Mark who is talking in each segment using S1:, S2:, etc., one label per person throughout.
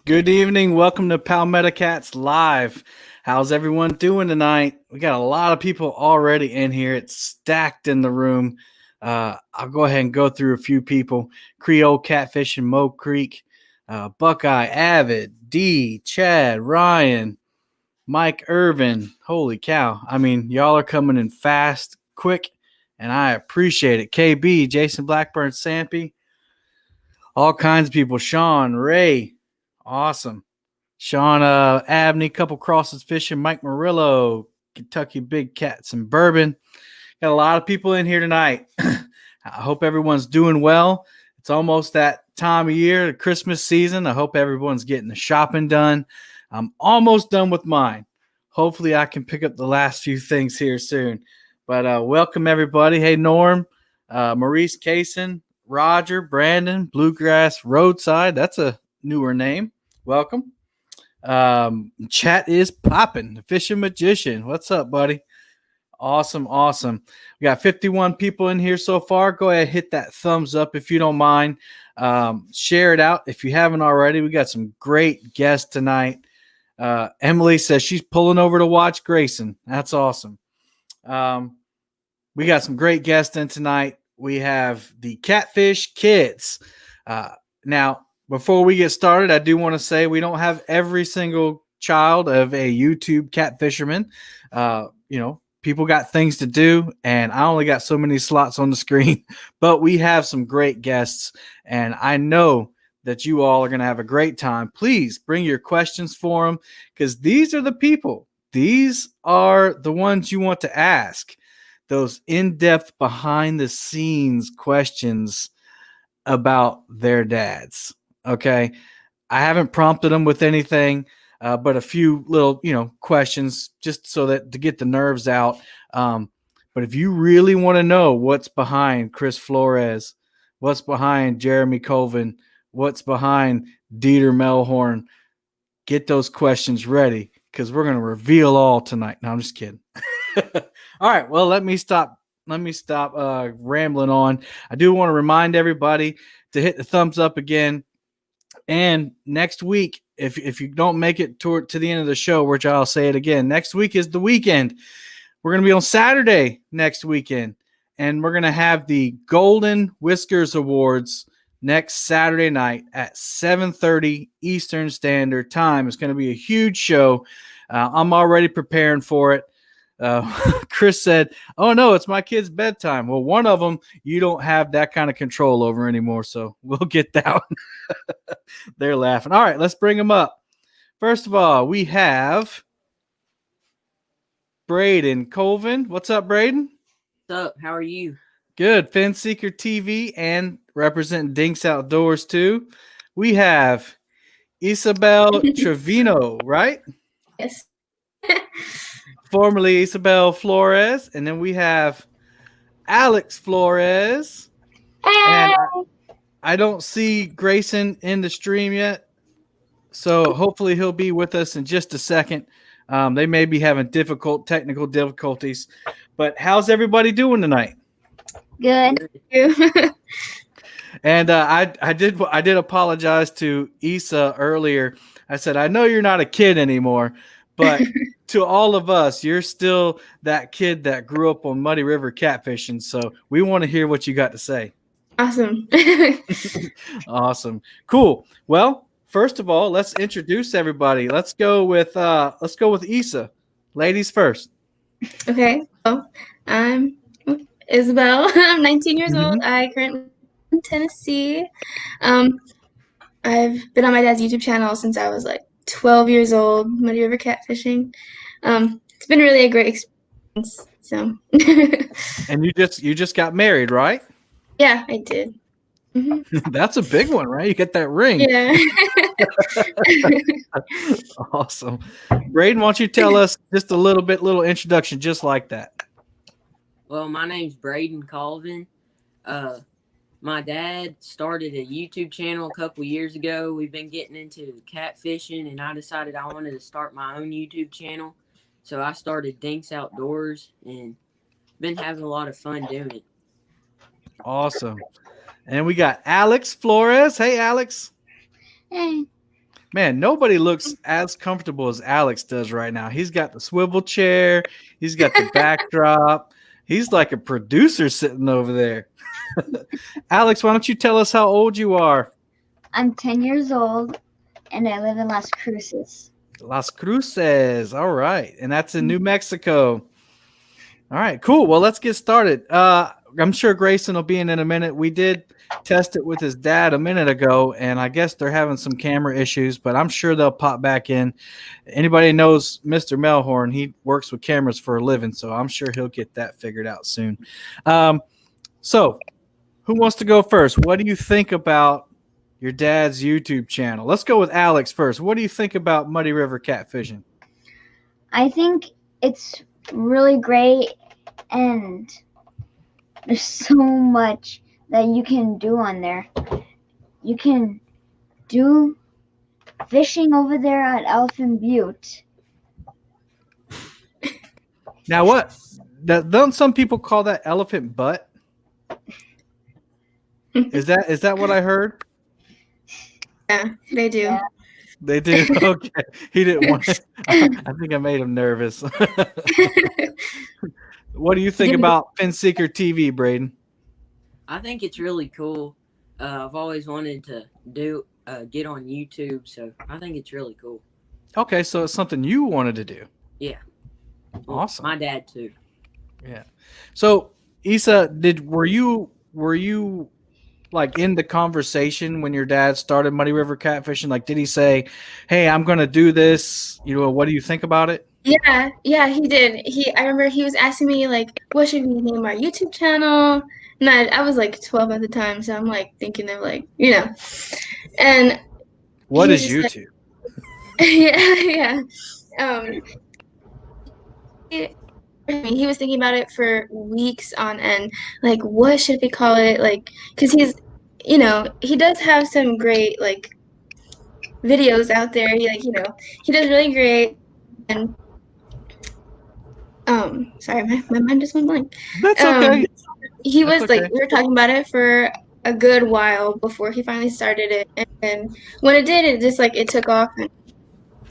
S1: Good evening. Welcome to Palmetto Cats Live. How's everyone doing tonight? We got a lot of people already in here. It's stacked in the room. I'll go ahead and go through a few people. Creole Catfishing, Mo Creek, Buckeye, Avid, D, Chad, Ryan, Mike Irvin. Holy cow. I mean, y'all are coming in fast, quick, and I appreciate it. KB, Jason Blackburn, Sampy, all kinds of people. Sean, Ray, awesome. Sean Abney, couple crosses fishing, Mike Murillo, Kentucky Big Cats and Bourbon. Got a lot of people in here tonight. I hope everyone's doing well. It's almost that time of year, the Christmas season. I hope everyone's getting the shopping done. I'm almost done with mine. Hopefully I can pick up the last few things here soon. But welcome everybody. Hey, Norm, Maurice Kaysen, Roger, Brandon, Bluegrass Roadside. That's a newer name. Welcome. Chat is popping. The Fishing Magician. What's up, buddy? Awesome. We got 51 people in here so far. Go ahead, hit that thumbs up if you don't mind. Share it out if you haven't already. We got some great guests tonight. Emily says she's pulling over to watch Gracen. That's awesome. We got some great guests in tonight. We have the Catfish Kids. Now, before we get started, I do want to say we don't have every single child of a YouTube cat fisherman. People got things to do, and I only got so many slots on the screen. But we have some great guests, and I know that you all are going to have a great time. Please bring your questions for them, because these are the people. These are the ones you want to ask. Those in-depth, behind-the-scenes questions about their dads. Okay. I haven't prompted them with anything, but a few little, questions just so that to get the nerves out. But if you really want to know what's behind Chris Flores, what's behind Jeremy Colvin, what's behind Dieter Melhorn, get those questions ready because we're going to reveal all tonight. No, I'm just kidding. All right. Well, let me stop rambling on. I do want to remind everybody to hit the thumbs up again. And next week, if you don't make it to the end of the show, which I'll say it again, next week is the weekend. We're going to be on Saturday next weekend, and we're going to have the Golden Whiskers Awards next Saturday night at 7:30 Eastern Standard Time. It's going to be a huge show. I'm already preparing for it. Chris said, "Oh no, it's my kid's bedtime." Well, one of them you don't have that kind of control over anymore, so we'll get that one. They're laughing. All right, let's bring them up. First of all, we have Brayden Colvin. What's up, Brayden?
S2: What's up? How are you?
S1: Good. FinSeekerTV and representing Dinks Outdoors too. We have Isabel Trevino, right?
S3: Yes.
S1: Formerly Isabel Flores, and then we have Alex Flores. And I don't see Gracen in the stream yet, so hopefully he'll be with us in just a second. They may be having technical difficulties, but how's everybody doing tonight?
S3: Good.
S1: And I did apologize to Issa earlier. I said, I know you're not a kid anymore, but to all of us, you're still that kid that grew up on Muddy River catfishing. So we want to hear what you got to say.
S3: Awesome.
S1: Awesome. Cool. Well, first of all, let's introduce everybody. Let's go with Issa. Ladies first.
S3: Okay. So I'm Isabel. I'm 19 years old. I currently live in Tennessee. I've been on my dad's YouTube channel since I was like 12 years old, Muddy River Catfishing. It's been really a great experience. So.
S1: And you just got married, right?
S3: Yeah, I did.
S1: Mm-hmm. That's a big one, right? You get that ring.
S3: Yeah.
S1: Awesome. Brayden, why don't you tell us just a little introduction just like that?
S2: Well, my name's Brayden Colvin. My dad started a YouTube channel a couple years ago. We've been getting into catfishing, and I decided I wanted to start my own YouTube channel. So I started Dinks Outdoors and been having a lot of fun doing it.
S1: Awesome. And we got Alex Flores. Hey, Alex.
S3: Hey.
S1: Man, nobody looks as comfortable as Alex does right now. He's got the swivel chair. He's got the backdrop. He's like a producer sitting over there. Alex, why don't you tell us how old you are?
S4: I'm 10 years old, and I live in Las Cruces.
S1: Las Cruces. All right. And that's in New Mexico. All right, cool. Well, let's get started. I'm sure Gracen will be in a minute. We did test it with his dad a minute ago, and I guess they're having some camera issues, but I'm sure they'll pop back in. Anybody knows Mr. Melhorn, he works with cameras for a living, so I'm sure he'll get that figured out soon. So who wants to go first? What do you think about your dad's YouTube channel? Let's go with Alex first. What do you think about Muddy River Catfishing?
S4: I think it's really great, and there's so much that you can do on there. You can do fishing over there at Elephant Butte.
S1: Now, what? Don't some people call that elephant butt? Is that what I heard?
S3: Yeah, they do.
S4: Yeah.
S1: They do. Okay. He didn't want to. I think I made him nervous. What do you think about FinSeekerTV, Brayden?
S2: I think it's really cool. I've always wanted to get on YouTube, so I think it's really cool.
S1: Okay, so it's something you wanted to do.
S2: Yeah. Well,
S1: Awesome.
S2: My dad too.
S1: Yeah. So, Isa, were you like in the conversation when your dad started Muddy River Catfishing? Like, did he say, "Hey, I'm going to do this"? You know, what do you think about it?
S3: Yeah, he did. I remember he was asking me like, what should we name our YouTube channel? And I was like 12 at the time, so I'm like thinking of like, and
S1: What
S3: he
S1: is
S3: was just
S1: YouTube?
S3: yeah. He was thinking about it for weeks on end. Like, what should we call it? Like, because he does have some great like videos out there. He does really great. And sorry, my mind just went blank.
S1: That's okay.
S3: He
S1: That's
S3: was
S1: okay.
S3: like, we were talking about it for a good while before he finally started it, and then when it did, it just like it took off. And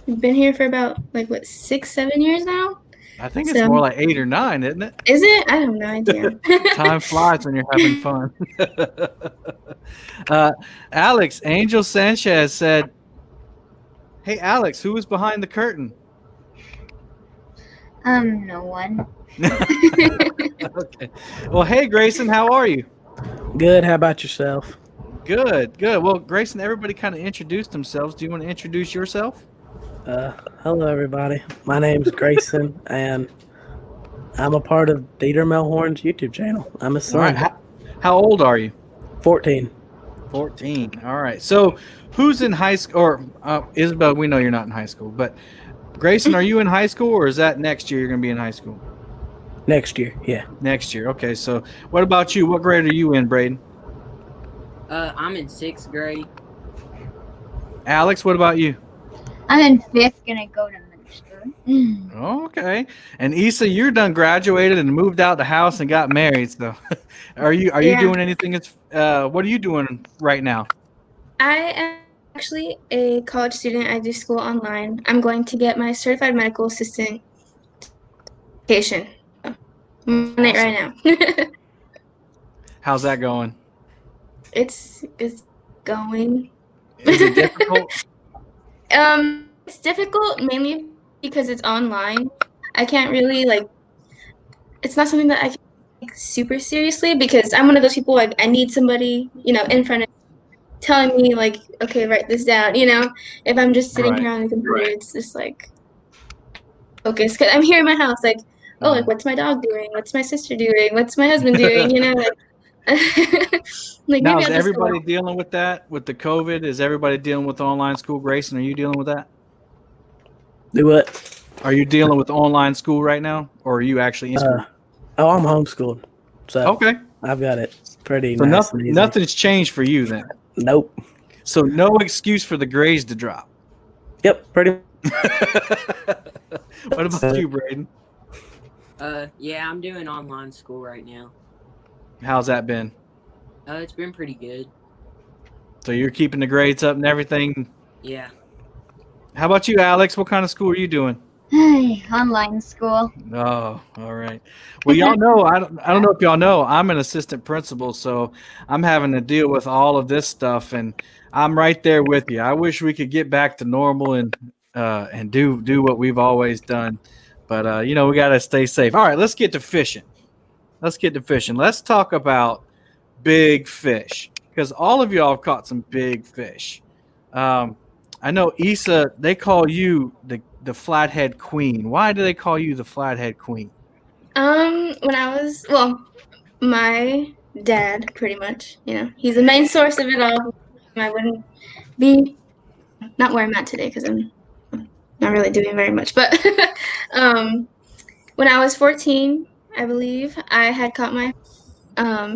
S3: we've been here for about like 6-7 years now.
S1: I think it's more like 8 or 9, isn't it?
S3: Is it? I have no idea.
S1: Time flies when you're having fun. Alex, Angel Sanchez said, "Hey, Alex, who is behind the curtain?"
S4: No one.
S1: Okay. Well, hey, Gracen, how are you?
S5: Good. How about yourself?
S1: Good. Well, Gracen, everybody kind of introduced themselves. Do you want to introduce yourself?
S5: Hello, everybody. My name's Gracen, and I'm a part of Dieter Melhorn's YouTube channel. I'm his son.
S1: All right. How old are you?
S5: 14.
S1: 14. All right. So who's in high school? Or Isabel, we know you're not in high school, but Gracen, are you in high school, or is that next year you're going to be in high school?
S5: Next year, yeah.
S1: Next year. Okay. So what about you? What grade are you in, Brayden?
S2: I'm in 6th grade.
S1: Alex, what about you?
S4: I'm in 5th, gonna go to Minister.
S1: Okay. And Isa, you're done graduated and moved out the house and got married. So are you doing anything? What are you doing right now?
S3: I am actually a college student. I do school online. I'm going to get my certified medical assistant certification. I'm on it right now.
S1: How's that going?
S3: It's going.
S1: Is it difficult?
S3: It's difficult mainly because it's online. I can't really it's not something that I can take super seriously because I'm one of those people I need somebody, in front of me telling me like, okay, write this down, If I'm just sitting here on the computer, it's just like focus. Cause I'm here in my house, like, what's my dog doing? What's my sister doing? What's my husband doing?
S1: Now, is everybody dealing with that, with the COVID? Is everybody dealing with online school? Gracen, are you dealing with that?
S5: Do what?
S1: Are you dealing with online school right now, or are you actually in school?
S5: I'm homeschooled. So
S1: okay.
S5: I've got it pretty
S1: so
S5: nice.
S1: Nothing's changed for you then?
S5: Nope.
S1: So no excuse for the grades to drop?
S5: Yep, pretty.
S1: What about you, Brayden?
S2: Yeah, I'm doing online school right now.
S1: How's that been?
S2: It's been pretty good.
S1: So you're keeping the grades up and everything?
S2: Yeah.
S1: How about you, Alex? What kind of school are you doing?
S4: Online school.
S1: Oh, all right. Well, y'all know I don't know if y'all know I'm an assistant principal, so I'm having to deal with all of this stuff, and I'm right there with you. I wish we could get back to normal and do what we've always done, but you know we got to stay safe. All right, let's get to fishing. Let's get to fishing. Let's talk about big fish because all of y'all have caught some big fish. Um, I know Issa, they call you the flathead queen. Why do they call you the flathead queen?
S3: When I was, well, my dad, pretty much, he's the main source of it all. I wouldn't be not where I'm at today because I'm not really doing very much. But when I was 14, I believe, I had caught my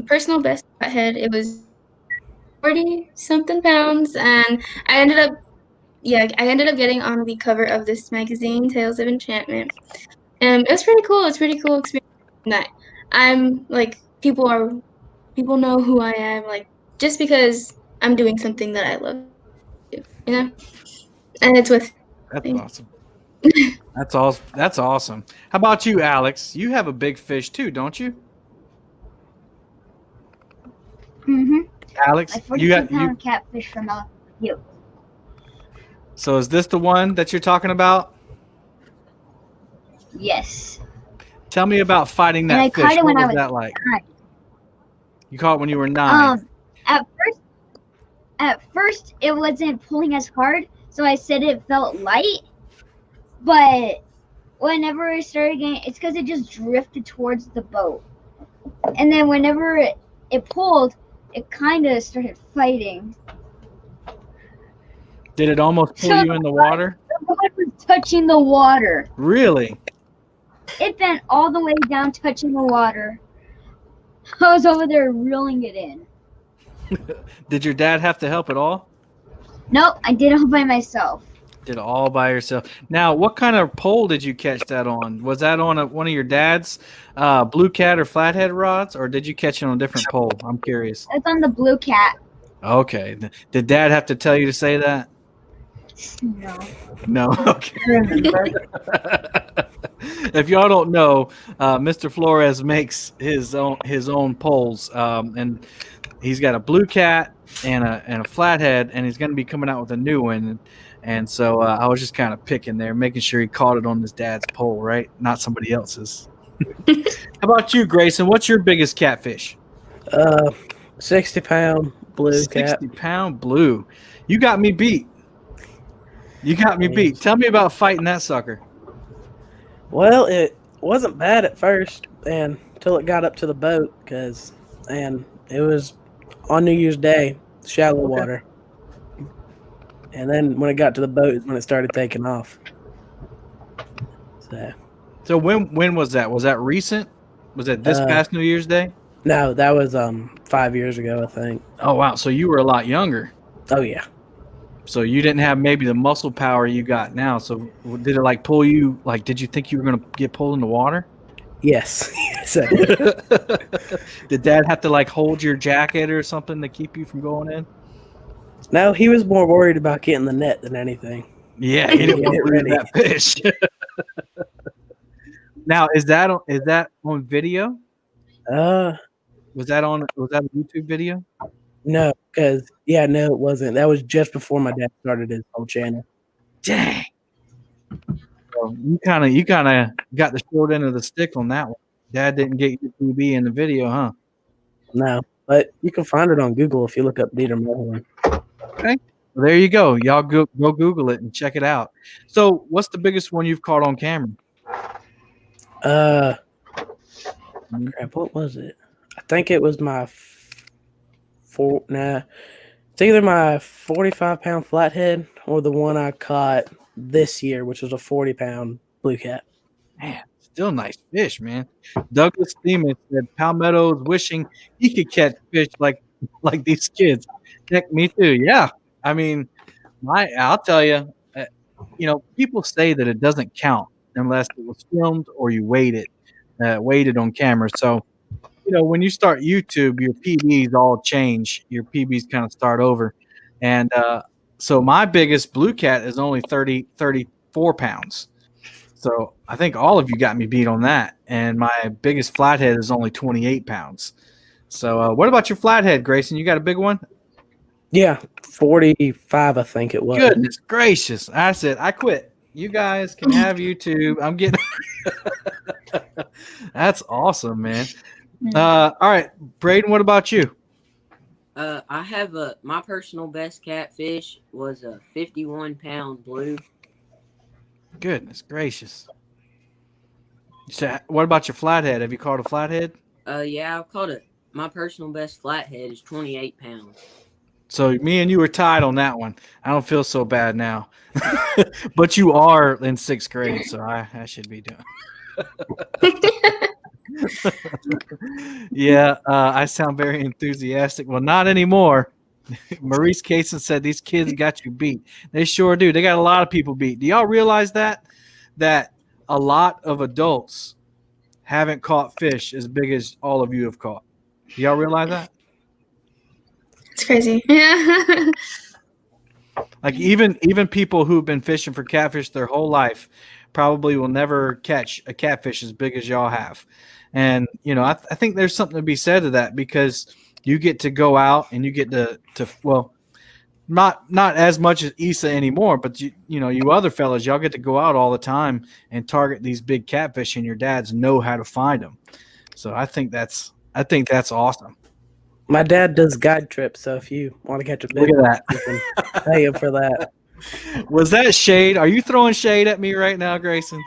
S3: personal best flathead. It was 40 something pounds, and I ended up getting on the cover of this magazine, Tales of Enchantment. And it was pretty cool. It's pretty cool experience that I'm like people know who I am, like just because I'm doing something that I love to, and it's with
S1: That's awesome. That's awesome. How about you, Alex? You have a big fish too, don't you? Alex,
S4: Like 42-pound catfish from you.
S1: So is this the one that you're talking about?
S4: Yes.
S1: Tell me about fighting that
S4: And I
S1: fish.
S4: caught it
S1: What
S4: when I
S1: was
S4: was
S1: that like?
S4: 9.
S1: You caught it when you were 9.
S4: At first it wasn't pulling as hard, so I said it felt light. But whenever it started getting, it's because it just drifted towards the boat. And then whenever it pulled, it kind of started fighting.
S1: Did it almost pull you in the water?
S4: The rod was touching the water.
S1: Really?
S4: It bent all the way down, touching the water. I was over there reeling it in.
S1: Did your dad have to help at all?
S4: Nope, I did it all by myself.
S1: Did it all by yourself. Now, what kind of pole did you catch that on? Was that on one of your dad's blue cat or flathead rods, or did you catch it on a different pole? I'm curious.
S4: It's on the blue cat.
S1: Okay. Did Dad have to tell you to say that?
S4: No.
S1: No. Okay.
S4: I remember.
S1: If y'all don't know, Mr. Flores makes his own poles, and he's got a blue cat and a flathead, and he's going to be coming out with a new one. And so I was just kind of picking there, making sure he caught it on his dad's pole, right? Not somebody else's. How about you, Gracen? What's your biggest catfish?
S5: 60-pound blue cat.
S1: 60-pound blue. You got me beat. Tell me about fighting that sucker.
S5: Well, it wasn't bad at first, and until it got up to the boat, and it was on New Year's Day, shallow water. And then when it got to the boat is when it started taking off.
S1: So when was that? Was that recent? Was that this past New Year's Day?
S5: No, that was 5 years ago, I think.
S1: Oh wow, so you were a lot younger.
S5: Oh yeah.
S1: So you didn't have maybe the muscle power you got now. So did it like pull you? Like, did you think you were gonna get pulled in the water?
S5: Yes. Yes, I did.
S1: Did Dad have to like hold your jacket or something to keep you from going in?
S5: No, he was more worried about getting the net than anything.
S1: Yeah, he didn't want to lose that fish. Now, is that on video? Was that a YouTube video?
S5: No, because no, it wasn't. That was just before my dad started his whole channel.
S1: Dang. So you kind of got the short end of the stick on that one. Dad didn't get your TV in the video, huh?
S5: No, but you can find it on Google if you look up Dieter Melhorn.
S1: Okay. Well, there you go. Y'all go Google it and check it out. So, what's the biggest one you've caught on camera?
S5: Crap, what was it? I think it was it's either my 45-pound flathead or the one I caught this year, which was a 40-pound blue cat.
S1: Man, still nice fish, man. Douglas Themis said Palmetto is wishing he could catch fish like these kids. Heck, me too. Yeah. I mean, I'll tell you, people say that it doesn't count unless it was filmed or you waited on camera. So, when you start YouTube, your PBs all change. Your PBs kind of start over. And So my biggest blue cat is only 34 pounds. So I think all of you got me beat on that. And my biggest flathead is only 28 pounds. So what about your flathead, Grayson? You got a big one?
S5: Yeah, 45, I think it was.
S1: Goodness gracious. I said, I quit. You guys can have YouTube. I'm getting That's awesome, man. All right, Brayden, what about you?
S2: I have my personal best catfish was a 51-pound blue.
S1: Goodness gracious. So what about your flathead? Have you caught a flathead?
S2: Yeah, I've caught it. My personal best flathead is 28 pounds.
S1: So me and you were tied on that one. I don't feel so bad now. But you are in 6th grade, so I should be doing. Yeah, I sound very enthusiastic. Well, not anymore. Maurice Cason said these kids got you beat. They sure do. They got a lot of people beat. Do y'all realize that a lot of adults haven't caught fish as big as all of you have caught? Do y'all realize that?
S3: It's crazy. Yeah.
S1: Like even people who've been fishing for catfish their whole life probably will never catch a catfish as big as y'all have. And I think there's something to be said to that, because you get to go out and you get to well, not as much as Issa anymore, but you other fellas, y'all get to go out all the time and target these big catfish, and your dads know how to find them. So I think that's awesome.
S5: My dad does guide trips, so if you want to catch a big
S1: Look
S5: one,
S1: at
S5: you can pay him for that.
S1: Was that shade? Are you throwing shade at me right now, Grayson?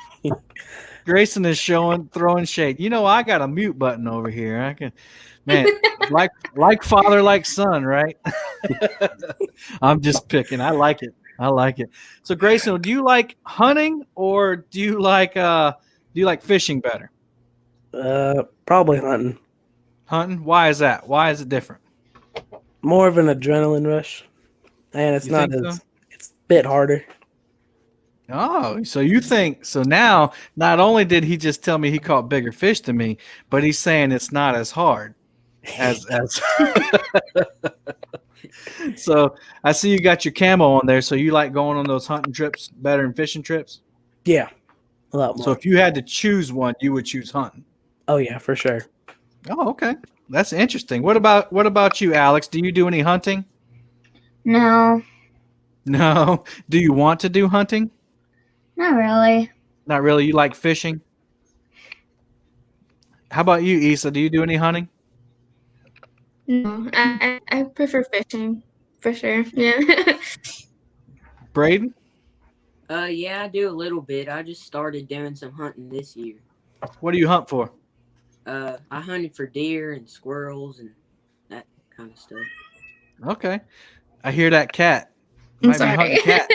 S1: Grayson is throwing shade. I got a mute button over here. I can, man, like father, like son, right? I'm just picking. I like it. So Grayson, do you like hunting or do you like fishing better?
S5: Probably hunting.
S1: Hunting? Why is that? Why is it different?
S5: More of an adrenaline rush, and it's not as it's a bit harder.
S1: Oh, so you think so? Now, not only did he just tell me he caught bigger fish than me, but he's saying it's not as hard as. So I see you got your camo on there. So you like going on those hunting trips better than fishing trips?
S5: Yeah, a lot more.
S1: So if you had to choose one, you would choose hunting.
S5: Oh yeah, for sure.
S1: Oh, okay. That's interesting. What about you, Alex? Do you do any hunting?
S4: No,
S1: No. Do you want to do hunting?
S4: not really.
S1: Not really. You like fishing? How about you, Issa? Do you do any hunting?
S3: No, I prefer fishing for sure. Yeah.
S1: Brayden?
S2: Yeah, I do a little bit. I just started doing some hunting this year.
S1: What do you hunt for?
S2: I hunted for deer and squirrels and that kind of stuff.
S1: Okay. I hear that cat.
S3: I'm
S1: Might be
S3: sorry.
S1: hunting cat.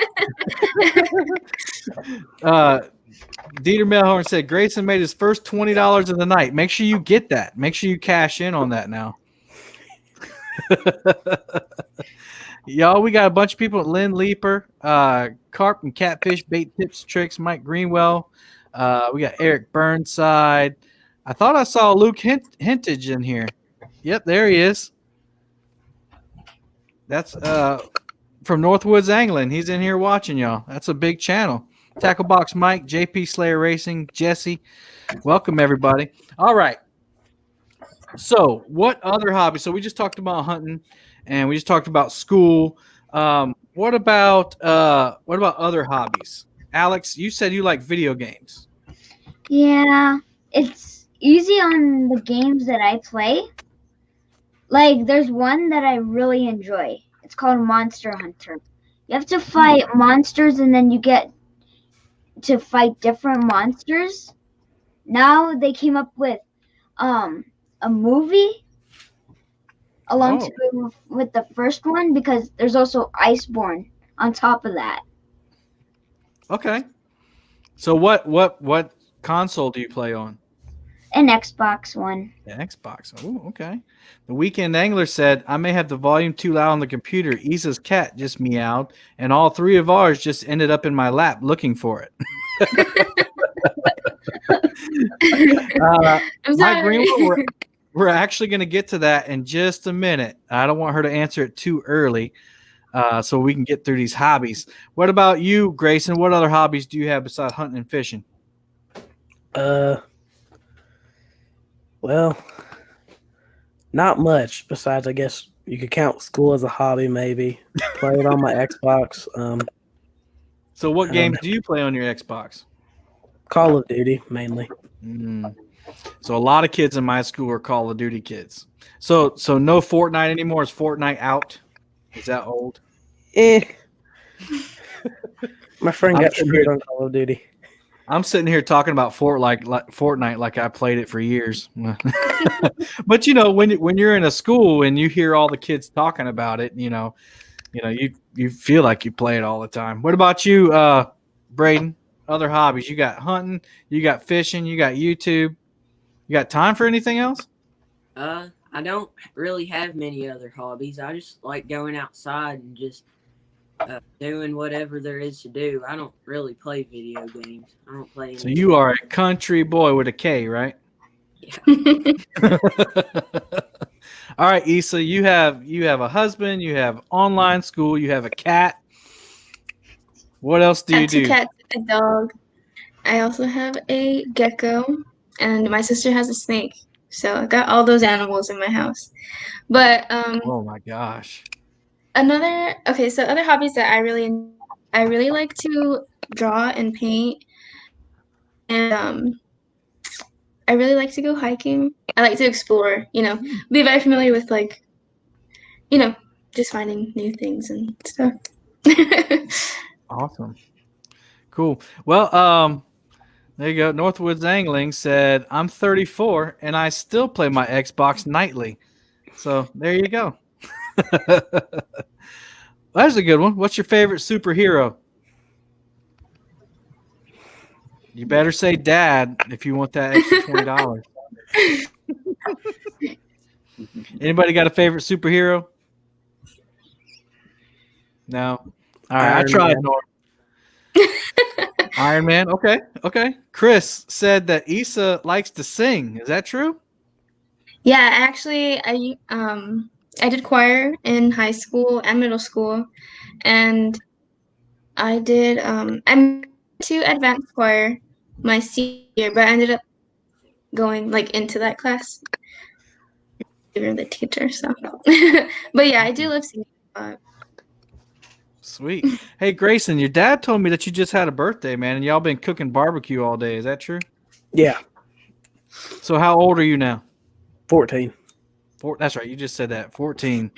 S1: Dieter Melhorn said Grayson made his first $20 of the night. Make sure you get that. Make sure you cash in on that now. Y'all, we got a bunch of people. Lynn Leeper, Carp and Catfish, Bait Tips, Tricks, Mike Greenwell. We got Eric Burnside. I thought I saw Luke Hintage in here. Yep, there he is. That's from Northwoods Angling. He's in here watching y'all. That's a big channel. Tacklebox Mike, JP Slayer Racing, Jesse. Welcome, everybody. All right. So what other hobbies? So we just talked about hunting and we just talked about school. What about other hobbies? Alex, you said you like video games.
S4: Yeah, it's easy on the games that I play. Like, there's one that I really enjoy. It's called Monster Hunter. You have to fight monsters, and then you get to fight different monsters. Now they came up with a movie along to go with the first one, because there's also Iceborne on top of that.
S1: Okay. So what console do you play on?
S4: An Xbox One.
S1: The Xbox. Oh, okay. The Weekend Angler said, I may have the volume too loud on the computer. Isa's cat just meowed, and all three of ours just ended up in my lap looking for it.
S3: I'm
S1: Mike
S3: sorry.
S1: Greenwell, we're actually going to get to that in just a minute. I don't want her to answer it too early. so we can get through these hobbies. What about you, Gracen? What other hobbies do you have besides hunting and fishing?
S5: Well, not much besides, I guess you could count school as a hobby, maybe. Play it on my Xbox.
S1: So what
S5: I don't
S1: games
S5: know.
S1: do you play on your Xbox?
S5: Call of Duty, mainly.
S1: So a lot of kids in my school are Call of Duty kids. So no Fortnite anymore. Is Fortnite out? Is that old?
S5: My friend
S1: I'm
S5: got
S1: sitting
S5: screwed
S1: here-
S5: on Call of Duty.
S1: I'm sitting here talking about Fortnite like I played it for years. But when you're in a school and you hear all the kids talking about it, you feel like you play it all the time. What about you, Brayden? Other hobbies? You got hunting, you got fishing, you got YouTube. You got time for anything else?
S2: I don't really have many other hobbies. I just like going outside and just doing whatever there is to do. I don't really play video games. I don't play any.
S1: So you are a country boy with a K, right? All right, Issa, you have a husband, you have online school, you have a cat. What else do
S3: I
S1: you
S3: have 2
S1: do?
S3: cats, a dog. I also have a gecko, and my sister has a snake. So I got all those animals in my house. But
S1: Oh my gosh.
S3: so other hobbies that I really like to draw and paint, and I really like to go hiking. I like to explore, be very familiar with just finding new things and stuff.
S1: Awesome. Cool. Well, there you go. Northwoods Angling said, I'm 34 and I still play my Xbox nightly. So there you go. That's a good one. What's your favorite superhero? You better say dad if you want that extra $20. Anybody got a favorite superhero? No. All right, I
S5: Iron
S1: tried,
S5: Man.
S1: Norm. Iron Man. Okay. Chris said that Issa likes to sing. Is that true?
S3: Yeah, actually, I did choir in high school and middle school, and I did I'm to advanced choir my senior year, but I ended up going into that class. You're the teacher, so. But yeah, I do love singing a lot.
S1: Sweet. Hey, Gracen, your dad told me that you just had a birthday, man, and y'all been cooking barbecue all day. Is that true?
S5: Yeah,
S1: So how old are you now?
S5: 14.
S1: That's right. You just said that. 14.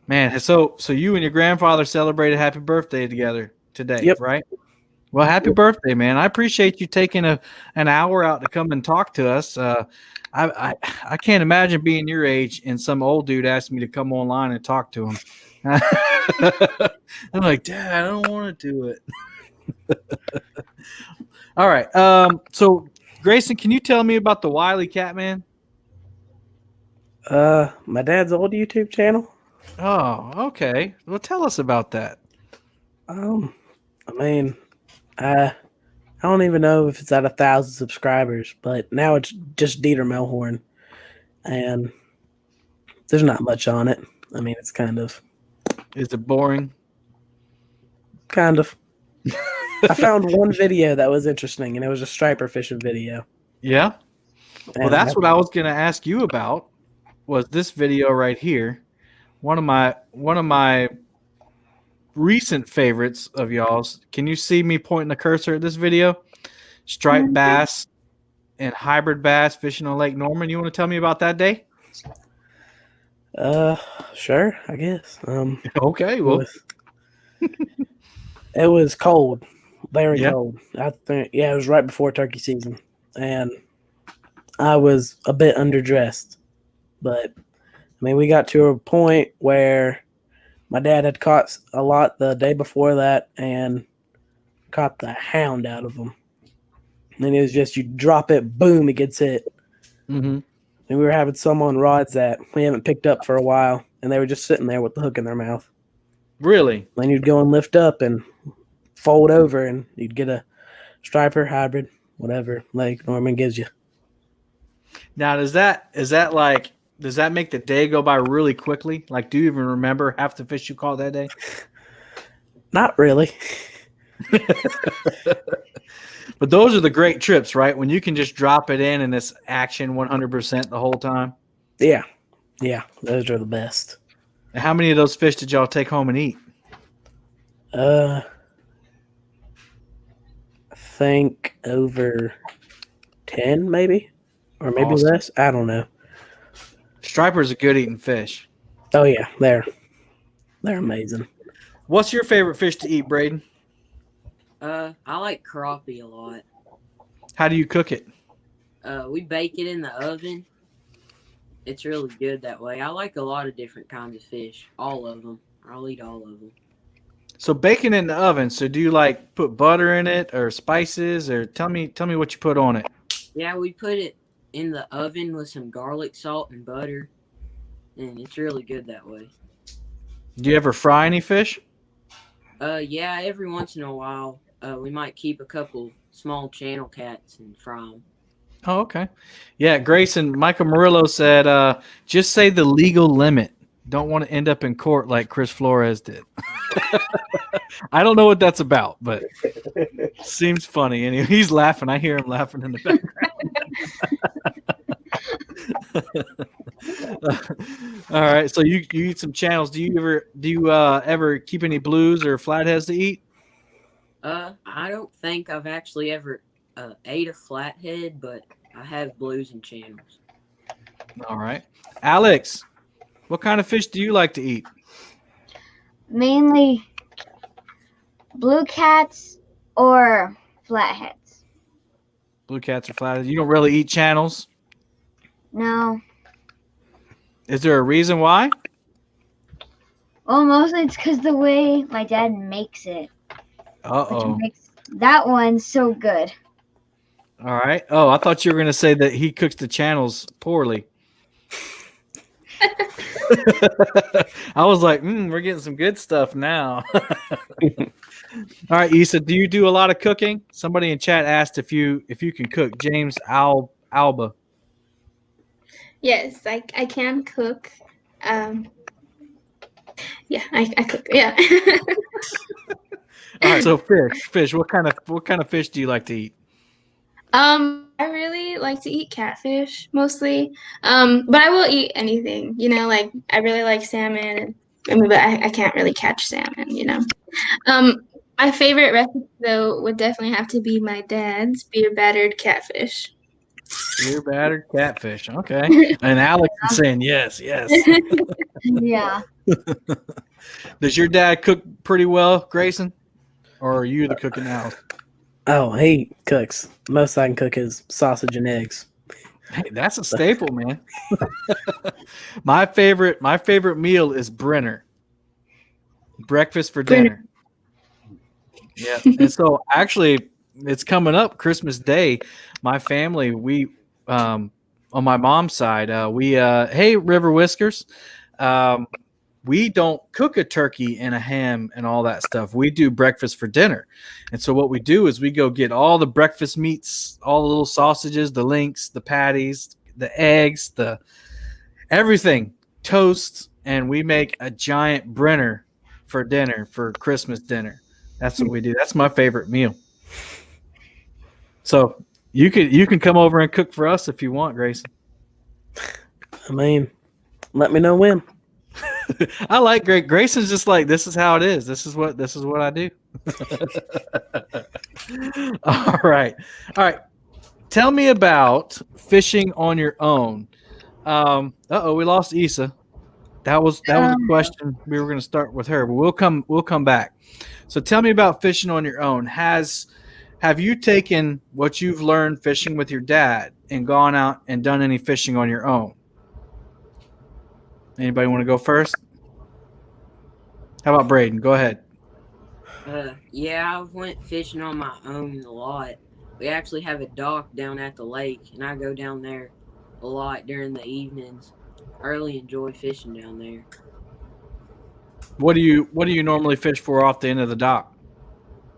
S1: Man, so you and your grandfather celebrated happy birthday together today,
S5: Yep.
S1: right? Well, happy birthday, man. I appreciate you taking an hour out to come and talk to us. I can't imagine being your age and some old dude asked me to come online and talk to him. I'm like, Dad, I don't want to do it. All right. So Gracen, can you tell me about the Wily Catman?
S5: My dad's old YouTube channel.
S1: Oh, okay. Well, tell us about that.
S5: I mean, I don't even know if it's at 1,000 subscribers, but now it's just Dieter Melhorn, and there's not much on it. I mean, it's kind of.
S1: Is it boring?
S5: I found one video that was interesting, and it was a striper fishing video.
S1: Yeah. Well,
S5: And
S1: that's what I was going to ask you about. Was this video right here? One of my recent favorites of y'all's. Can you see me pointing the cursor at this video? Striped bass and hybrid bass fishing on Lake Norman. You want to tell me about that day?
S5: Sure, I guess.
S1: Okay, well,
S5: it was cold, very
S1: Yeah.
S5: cold. I think, it was right before turkey season, and I was a bit underdressed. But I mean, we got to a point where my dad had caught a lot the day before that and caught the hound out of him. And it was just, you drop it, boom, it gets hit.
S1: Mm-hmm.
S5: And we were having some on rods that we haven't picked up for a while, and they were just sitting there with the hook in their mouth.
S1: Really?
S5: Then you'd go and lift up and fold over, and you'd get a striper, hybrid, whatever Lake Norman gives you.
S1: Now, is that like does that make the day go by really quickly? Like, do you even remember half the fish you caught that day?
S5: Not really.
S1: But those are the great trips, right? When you can just drop it in and it's action 100% the whole time.
S5: Yeah. Yeah. Those are the best.
S1: And how many of those fish did y'all take home and eat?
S5: I think over 10 maybe. Or maybe
S1: Awesome.
S5: less. I don't know.
S1: Stripers are good eating fish.
S5: Oh yeah, they're amazing.
S1: What's your favorite fish to eat, Brayden?
S2: I like crappie a lot.
S1: How do you cook it?
S2: We bake it in the oven. It's really good that way. I like a lot of different kinds of fish. All of them. I'll eat all of them.
S1: So bacon in the oven. So do you like put butter in it or spices, or tell me what you put on it?
S2: Yeah, we put it in the oven with some garlic, salt, and butter, and it's really good that way.
S1: Do you ever fry any fish?
S2: Yeah, every once in a while, we might keep a couple small channel cats and fry them.
S1: Oh, okay. Yeah, Gracen, Michael Murillo said, just say the legal limit. Don't want to end up in court like Chris Flores did. I don't know what that's about, but seems funny. And he's laughing. I hear him laughing in the background. All right. So you eat some channels. Do you ever keep any blues or flatheads to eat?
S2: I don't think I've actually ever ate a flathead, but I have blues and channels.
S1: All right. Alex, what kind of fish do you like to eat?
S4: Mainly blue cats or flatheads.
S1: Blue cats or flatheads? You don't really eat channels?
S4: No.
S1: Is there a reason why?
S4: Well, mostly it's because the way my dad makes it.
S1: Uh-oh.
S4: Which makes that one so good.
S1: All right. Oh, I thought you were going to say that he cooks the channels poorly. I was like, we're getting some good stuff now. All right, Issa, do you do a lot of cooking? Somebody in chat asked if you can cook. James Alba.
S3: Yes, I can cook. Yeah, I cook. Yeah.
S1: All right, so fish. What kind of fish do you like to eat?
S3: I really like to eat catfish mostly. But I will eat anything, like I really like salmon. But I can't really catch salmon. My favorite recipe though would definitely have to be my dad's beer battered catfish.
S1: Beer battered catfish. Okay. And Alex is saying yes.
S4: Yeah.
S1: Does your dad cook pretty well, Gracen? Or are you the cook in the house?
S5: Oh, he cooks. The most I can cook is sausage and eggs.
S1: Hey, that's a staple, man. My favorite meal is Brenner. Breakfast for dinner. Yeah. And so actually it's coming up Christmas Day. My family, we on my mom's side, hey River Whiskers. We don't cook a turkey and a ham and all that stuff. We do breakfast for dinner. And so what we do is we go get all the breakfast meats, all the little sausages, the links, the patties, the eggs, the everything, toast, and we make a giant Brenner for dinner, for Christmas dinner. That's what we do. That's my favorite meal. So you can come over and cook for us if you want, Gracen.
S5: I mean, let me know when.
S1: I like Grayson's just like, this is how it is. This is what I do. All right. Tell me about fishing on your own. We lost Issa. That was a question. We were going to start with her, but we'll come back. So tell me about fishing on your own. Have you taken what you've learned fishing with your dad and gone out and done any fishing on your own? Anybody want to go first? How about Brayden? Go ahead.
S2: Yeah, I've went fishing on my own a lot. We actually have a dock down at the lake, and I go down there a lot during the evenings. I really enjoy fishing down there.
S1: What do you normally fish for off the end of the dock?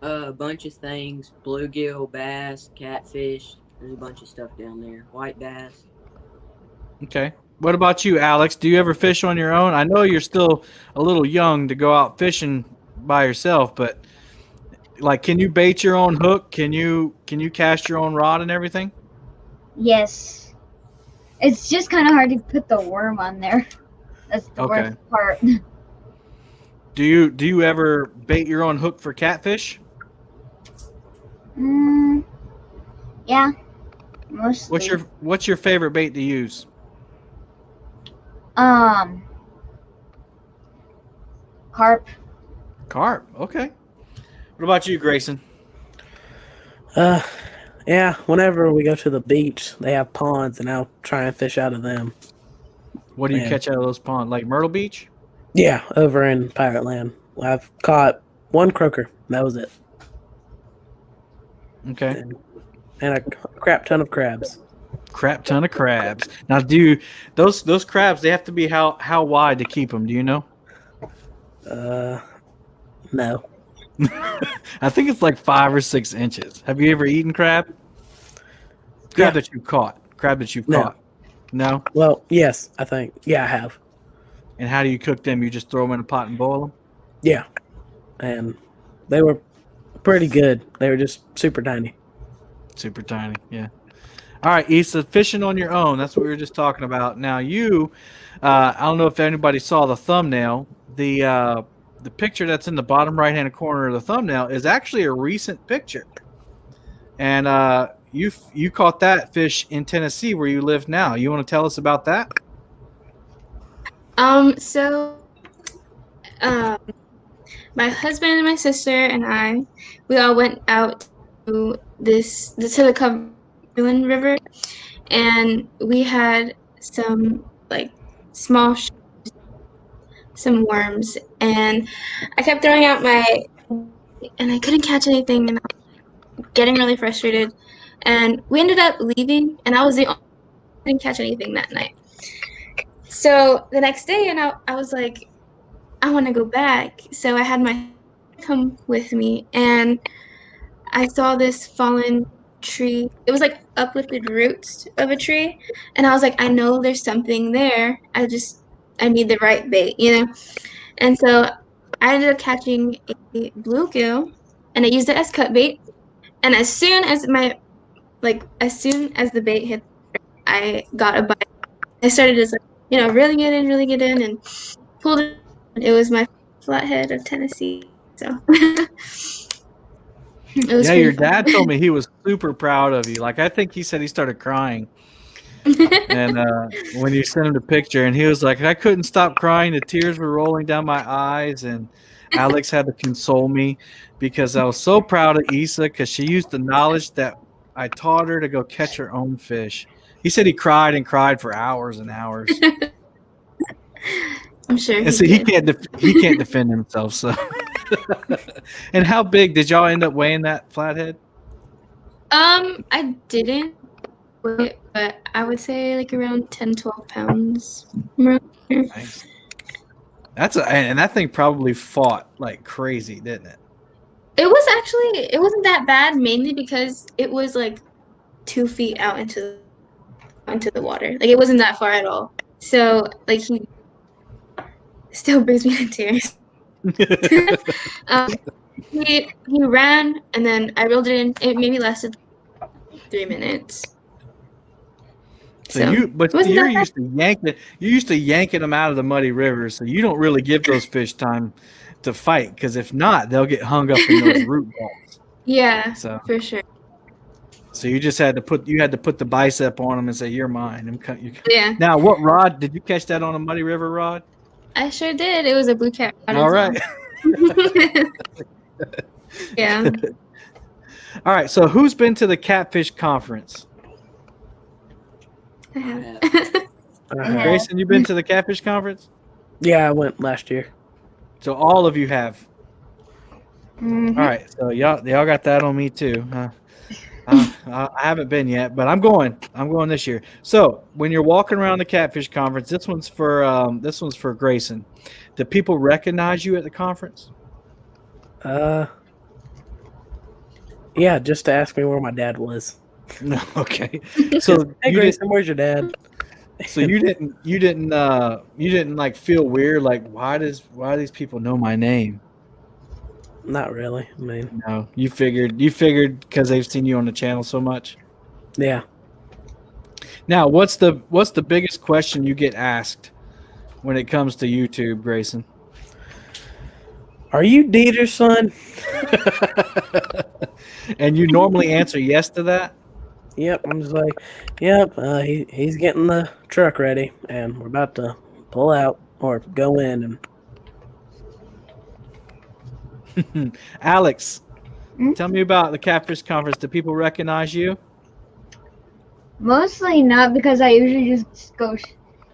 S2: A bunch of things: bluegill, bass, catfish. There's a bunch of stuff down there. White bass.
S1: Okay. What about you, Alex? Do you ever fish on your own? I know you're still a little young to go out fishing by yourself, but like, can you bait your own hook? Can you cast your own rod and everything?
S4: Yes. It's just kind of hard to put the worm on there. That's the
S1: Okay.
S4: worst part.
S1: Do you ever bait your own hook for catfish?
S4: Yeah, mostly.
S1: What's your favorite bait to use?
S4: Carp.
S1: Carp. Okay. What about you, Grayson?
S5: Yeah, whenever we go to the beach, they have ponds, and I'll try and fish out of them.
S1: What do you
S5: Yeah.
S1: catch out of those ponds? Like Myrtle Beach?
S5: Yeah, over in Pirate Land. I've caught one croaker. That was it.
S1: Okay.
S5: And a crap ton of crabs.
S1: Crap ton of crabs. Now, those crabs? They have to be how wide to keep them? Do you know?
S5: No.
S1: I think it's like 5 or 6 inches. Have you ever eaten crab? Crab
S5: Yeah.
S1: that you caught. Crab that you've
S5: No.
S1: caught. No.
S5: Well, yes, I think. Yeah, I have.
S1: And how do you cook them? You just throw them in a pot and boil them.
S5: Yeah. And they were pretty good. They were just super tiny.
S1: Super tiny. Yeah. All right, Issa, fishing on your own. That's what we were just talking about. Now I don't know if anybody saw the thumbnail. The picture that's in the bottom right-hand corner of the thumbnail is actually a recent picture. And you caught that fish in Tennessee where you live now. You want to tell us about that?
S3: My husband and my sister and we all went out to the Cumberland River, and we had some like small some worms, and I kept throwing out and I couldn't catch anything, and I was getting really frustrated, and we ended up leaving, and I was the only one who didn't catch anything that night. So the next day, and I was like, I want to go back. So I had my come with me, and I saw this fallen tree. It was like uplifted roots of a tree, and I was like, I know there's something there. I need the right bait, you know? And so I ended up catching a bluegill, and I used it as cut bait. And as soon as the bait hit, I got a bite. I started just reeling it in, and pulled it. It was my flathead of Tennessee. So it was
S1: Yeah,
S3: pretty
S1: your
S3: fun.
S1: dad told me he was super proud of you. Like, I think he said he started crying. And when you sent him the picture, and he was like, I couldn't stop crying. The tears were rolling down my eyes, and Alex had to console me because I was so proud of Issa because she used the knowledge that I taught her to go catch her own fish. He said he cried and cried for hours and hours.
S3: I'm sure.
S1: And so he can't defend himself. So, and how big did y'all end up weighing that flathead?
S3: I didn't weigh it, but I would say like around 10, 12 pounds.
S1: Nice. And that thing probably fought like crazy, didn't it?
S3: It wasn't that bad, mainly because it was like 2 feet out into the water. Like, it wasn't that far at all. So like he still brings me to tears. He ran, and then I reeled it in. It maybe lasted 3 minutes.
S1: You're used to yanking them out of the muddy rivers, so you don't really give those fish time to fight, because if not, they'll get hung up in those root balls.
S3: Yeah,
S1: so
S3: for sure.
S1: So you just had to put the bicep on them and say, "You're mine."
S3: Yeah.
S1: Now, what rod did you catch that on? A muddy river rod?
S3: I sure did. It was a blue cat rod.
S1: All right.
S3: Yeah.
S1: All right. So who's been to the Catfish Conference?
S3: I have.
S1: Grayson, you been to the Catfish Conference?
S5: Yeah, I went last year.
S1: So all of you have.
S4: Mm-hmm.
S1: All right. So y'all got that on me too. I haven't been yet, but I'm going. I'm going this year. So when you're walking around the Catfish Conference, this one's for Grayson. Do people recognize you at the conference?
S5: Yeah, just to ask me where my dad was.
S1: No. Okay. So
S5: Hey, Grayson, where's your dad?
S1: So you didn't like feel weird, like why do these people know my name?
S5: Not really. I mean,
S1: No, you figured because they've seen you on the channel so much.
S5: yeah.
S1: Now, what's the biggest question you get asked when it comes to YouTube, Gracen?
S5: Are you Dieter's son?
S1: And you normally answer yes to that?
S5: Yep. I'm just like, yep. He's getting the truck ready, and we're about to pull out or go in. And
S1: Alex,
S4: Hmm?
S1: tell me about the Catfish Conference. Do people recognize you?
S4: Mostly not, because I usually just go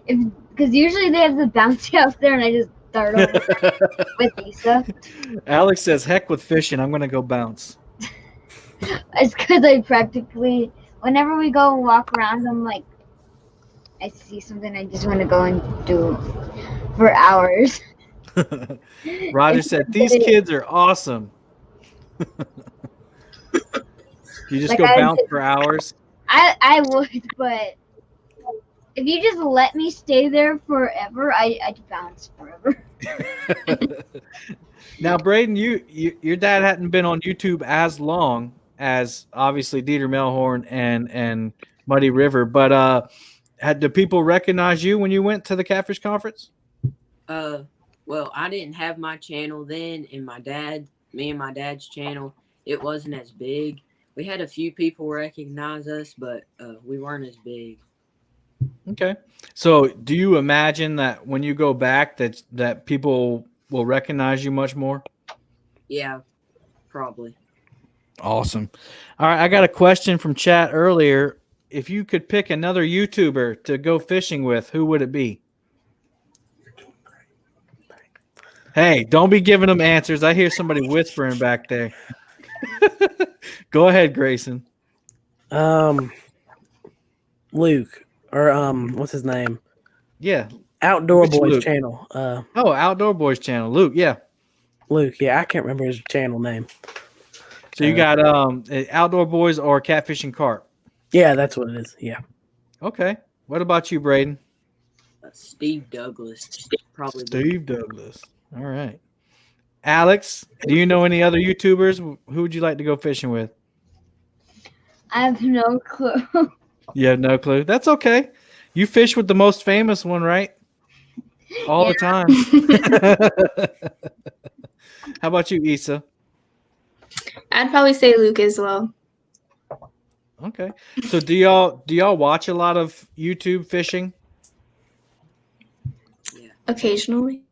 S4: because usually they have the bouncy house there and I just start over with Issa.
S1: Alex says, "Heck with fishing. I'm gonna go bounce."
S4: It's because I practically, whenever we go walk around, I'm like, I see something I just want to go and do for hours.
S1: Roger
S4: It's
S1: said, "These kids are awesome." You just
S4: like
S1: go bounce for hours.
S4: I would, but if you just let me stay there forever, I'd bounce forever.
S1: Now, Brayden, your dad hadn't been on YouTube as long as obviously Dieter Melhorn and Muddy River, but do people recognize you when you went to the Catfish Conference?
S2: Well, I didn't have my channel then, and me and my dad's channel, it wasn't as big. We had a few people recognize us, but we weren't as big.
S1: Okay. So, do you imagine that when you go back that people will recognize you much more?
S2: Yeah, probably.
S1: Awesome. All right, I got a question from chat earlier. If you could pick another YouTuber to go fishing with, who would it be? Hey, don't be giving them answers. I hear somebody whispering back there. Go ahead, Gracen.
S5: Luke, or what's his name?
S1: Yeah.
S5: Outdoor
S1: Which
S5: Boys
S1: Luke?
S5: channel.
S1: Oh, Outdoor Boys channel. Luke, yeah.
S5: Luke. Yeah, I can't remember his channel name.
S1: So you got Outdoor Boys or Catfishing Carp.
S5: Yeah, that's what it is. Yeah.
S1: Okay. What about you, Brayden?
S2: Steve Douglas, probably.
S1: Steve Douglas. All right. Alex, do you know any other YouTubers? Who would you like to go fishing with?
S4: I have no clue.
S1: You have no clue. That's okay. You fish with the most famous one, right? All the time. How about you, Issa?
S3: I'd probably say Luke as well.
S1: Okay. So do y'all watch a lot of YouTube fishing?
S2: Yeah.
S3: Occasionally.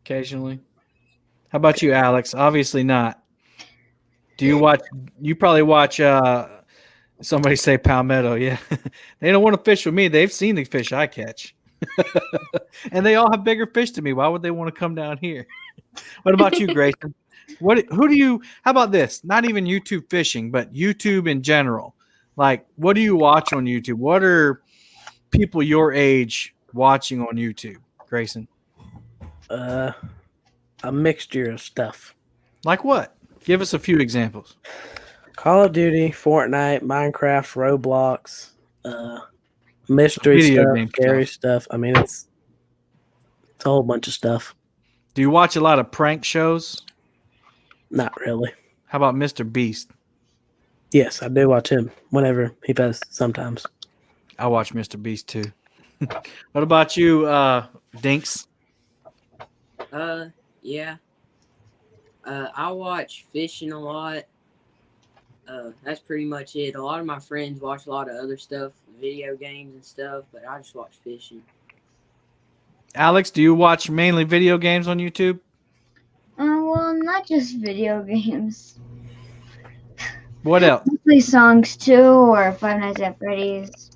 S1: Occasionally. How about you, Alex? Obviously not. Do you watch? You probably watch. Somebody say Palmetto. Yeah, they don't want to fish with me. They've seen the fish I catch, and they all have bigger fish than me. Why would they want to come down here? What about you, Grayson? Who do you? How about this? Not even YouTube fishing, but YouTube in general. Like, what do you watch on YouTube? What are people your age watching on YouTube, Grayson?
S5: A mixture of stuff.
S1: Like what? Give us a few examples.
S5: Call of Duty, Fortnite, Minecraft, Roblox, mystery
S1: Video
S5: stuff,
S1: game
S5: scary
S1: stuff.
S5: stuff. I mean, it's a whole bunch of stuff.
S1: Do you watch a lot of prank shows?
S5: Not really.
S1: How about Mr. Beast?
S5: Yes, I do watch him whenever he does. Sometimes.
S1: I watch Mr. Beast too. What about you, Dinks?
S2: Yeah. I watch fishing a lot. That's pretty much it. A lot of my friends watch a lot of other stuff, video games and stuff, but I just watch fishing.
S1: Alex, do you watch mainly video games on YouTube?
S4: Well, not just video games.
S1: What else?
S4: Play songs too, or Five Nights at Freddy's,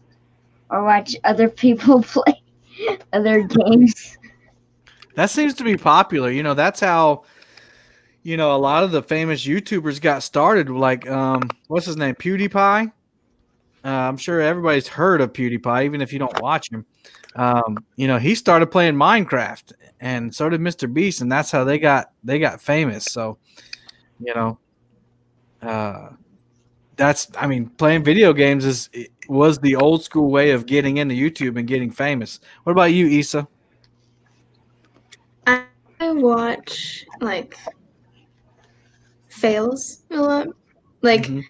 S4: or watch other people play other games.
S1: That seems to be popular. You know, that's how, a lot of the famous YouTubers got started. Like, what's his name? PewDiePie. I'm sure everybody's heard of PewDiePie, even if you don't watch him. He started playing Minecraft, and so did Mr. Beast, and that's how they got famous. So, playing video games was the old school way of getting into YouTube and getting famous. What about you, Issa?
S3: I watch like fails a lot, like
S1: Mhm.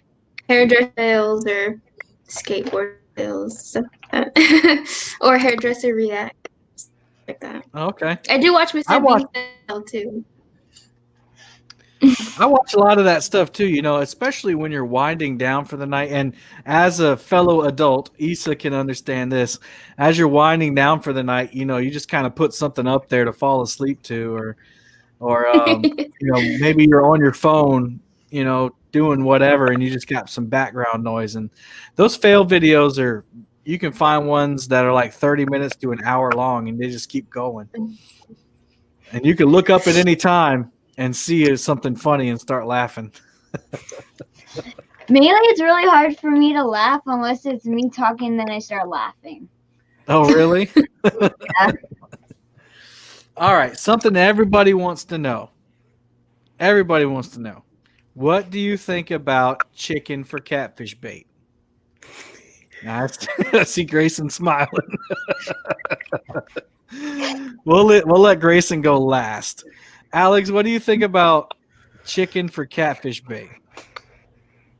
S3: hairdresser fails or skateboard fails, stuff like that. Or hairdresser react, stuff like that.
S1: Okay.
S3: I do watch
S1: I
S3: Mr.
S1: watch
S3: Bean fail too.
S1: I watch a lot of that stuff too, especially when you're winding down for the night. And as a fellow adult, Issa can understand this. As you're winding down for the night, you just kind of put something up there to fall asleep to, or maybe you're on your phone, doing whatever, and you just got some background noise. And those fail videos you can find ones that are like 30 minutes to an hour long, and they just keep going. And you can look up at any time and see something funny and start laughing.
S4: Mainly, it's really hard for me to laugh unless it's me talking, then I start laughing.
S1: Oh, really?
S4: Yeah.
S1: All right, something everybody wants to know. Everybody wants to know. What do you think about chicken for catfish bait? Now, I see Gracen smiling. We'll let Gracen go last. Alex, what do you think about chicken for catfish bait?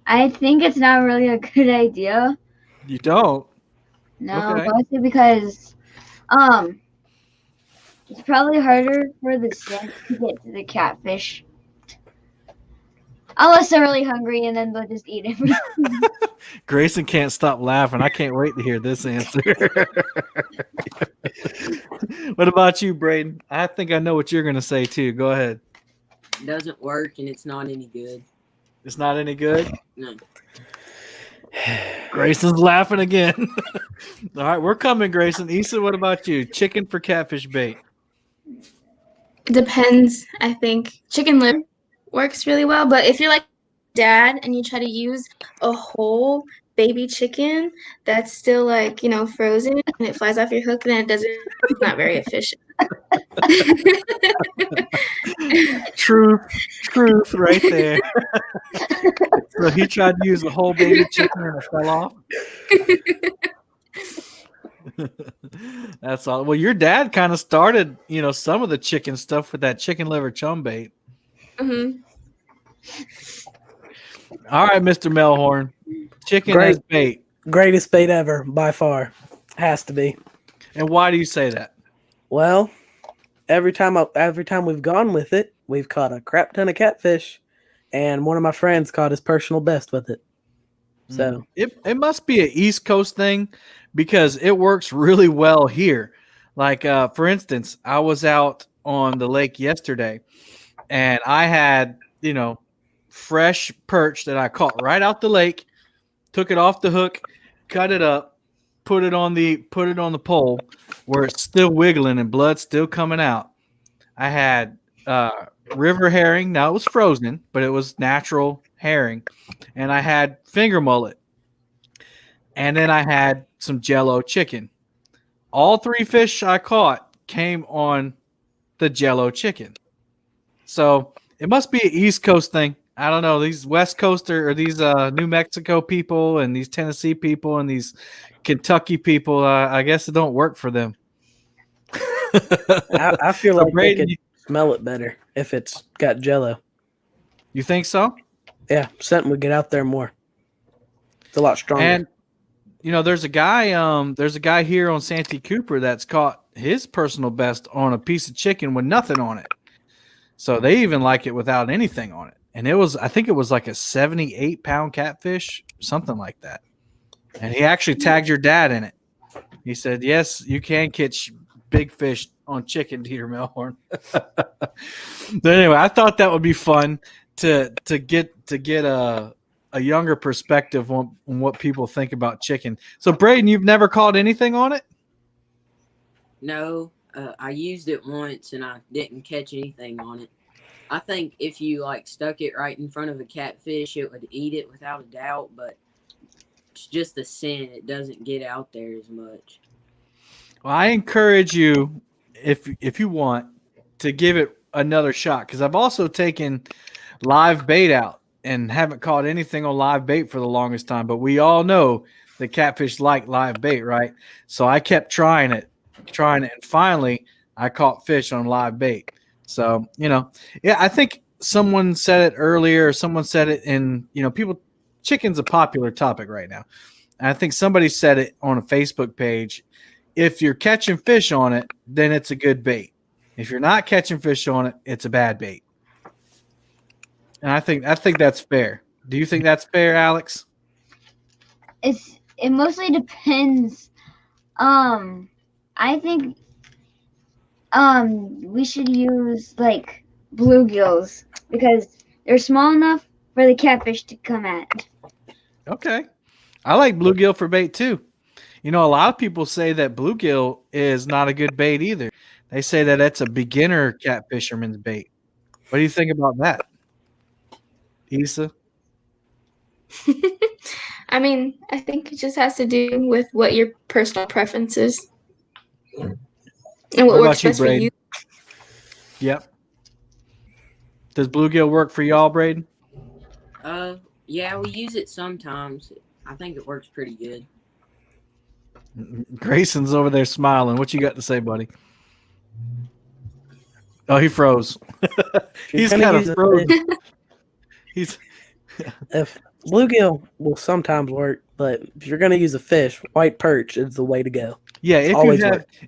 S4: I think it's not really a good idea.
S1: You don't?
S4: No,
S1: Okay.
S4: mostly because it's probably harder for the snake to get to the catfish. Unless they're really hungry and then they'll just eat everything.
S1: Gracen can't stop laughing. I can't wait to hear this answer. What about you, Brayden? I think I know what you're going to say too. Go ahead.
S2: It doesn't work and it's not any good.
S1: It's not any good?
S2: No.
S1: Grayson's laughing again. All right, we're coming, Gracen. Issa, what about you? Chicken for catfish bait.
S3: It depends. I think chicken liver works really well, but if you're like dad and you try to use a whole baby chicken that's still like frozen and it flies off your hook, then it's not very efficient.
S1: Truth right there. So he tried to use a whole baby chicken and it fell off. That's all. Well, your dad kind of started, some of the chicken stuff with that chicken liver chum bait.
S3: Mm-hmm.
S1: All right, Mr. Melhorn. Chicken as bait.
S5: Greatest bait ever, by far. Has to be.
S1: And why do you say that?
S5: Well, every time we've gone with it, we've caught a crap ton of catfish, and one of my friends caught his personal best with it. So
S1: it must be an East Coast thing because it works really well here. Like for instance, I was out on the lake yesterday, and I had fresh perch that I caught right out the lake, took it off the hook, cut it up, put it on the pole where it's still wiggling and blood still coming out. I had river herring. Now it was frozen, but it was natural herring, and I had finger mullet, and then I had some Jello chicken. All three fish I caught came on the Jello chicken. So it must be an East Coast thing. I don't know. These West Coaster or these New Mexico people and these Tennessee people and these Kentucky people, I guess it don't work for them.
S5: I feel like they could smell it better if it's got Jello.
S1: You think so?
S5: Yeah, something would get out there more. It's a lot stronger.
S1: And there's a guy here on Santee Cooper that's caught his personal best on a piece of chicken with nothing on it. So they even like it without anything on it. And I think it was like a 78-pound catfish, something like that. And he actually tagged your dad in it. He said, "Yes, you can catch big fish on chicken, Dieter Melhorn." But anyway, I thought that would be fun to get a younger perspective on what people think about chicken. So, Brayden, you've never caught anything on it?
S2: No, I used it once and I didn't catch anything on it. I think if you stuck it right in front of a catfish, it would eat it without a doubt, but it's just the scent. It doesn't get out there as much.
S1: Well, I encourage you, if you want, to give it another shot, because I've also taken live bait out and haven't caught anything on live bait for the longest time. But we all know that catfish like live bait, right? So I kept trying it, and finally I caught fish on live bait. So, yeah, I think someone said it earlier. Someone said it in, chicken's a popular topic right now. And I think somebody said it on a Facebook page. If you're catching fish on it, then it's a good bait. If you're not catching fish on it, it's a bad bait. And I think that's fair. Do you think that's fair, Alex?
S4: It mostly depends. I think we should use like bluegills because they're small enough for the catfish to come at.
S1: Okay. I like bluegill for bait too. A lot of people say that bluegill is not a good bait either. They say that it's a beginner catfisherman's bait. What do you think about that, Issa?
S3: I mean, I think it just has to do with what your personal preference is and what works best for you.
S1: Yep. Does bluegill work for y'all, Brayden?
S2: Yeah, we use it sometimes. I think it works pretty good.
S1: Grayson's over there smiling. What you got to say, buddy? Oh, he froze. He's kind of froze.
S5: If bluegill will sometimes work, but if you're going to use a fish, white perch is the way to go.
S1: Yeah,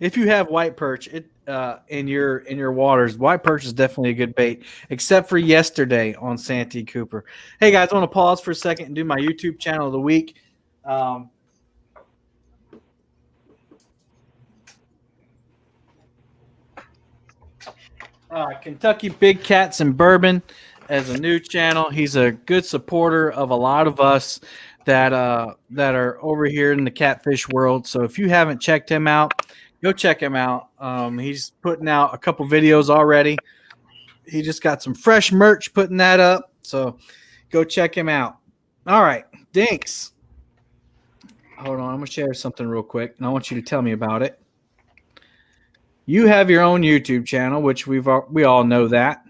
S1: if you have white perch in your waters, white perch is definitely a good bait, except for yesterday on Santee Cooper. Hey guys, I want to pause for a second and do my YouTube channel of the week. Kentucky Big Cats and Bourbon as a new channel. He's a good supporter of a lot of us that are over here in the catfish world. So if you haven't checked him out, go check him out. He's putting out a couple videos already. He just got some fresh merch putting that up. So go check him out. All right, Dinks. Hold on, I'm gonna share something real quick, and I want you to tell me about it. You have your own YouTube channel, which we all know that.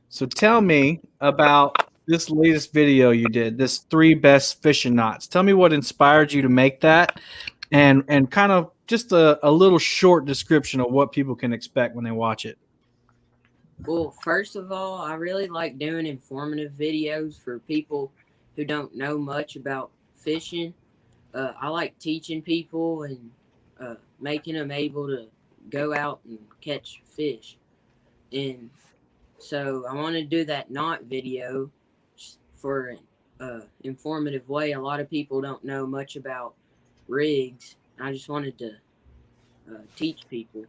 S1: So tell me about this latest video you did, this 3 best fishing knots. Tell me what inspired you to make that, and kind of just a little short description of what people can expect when they watch it.
S2: Well, first of all, I really like doing informative videos for people who don't know much about fishing. I like teaching people and making them able to go out and catch fish. And so I want to do that knot video for an informative way. A lot of people don't know much about rigs. I just wanted to teach people.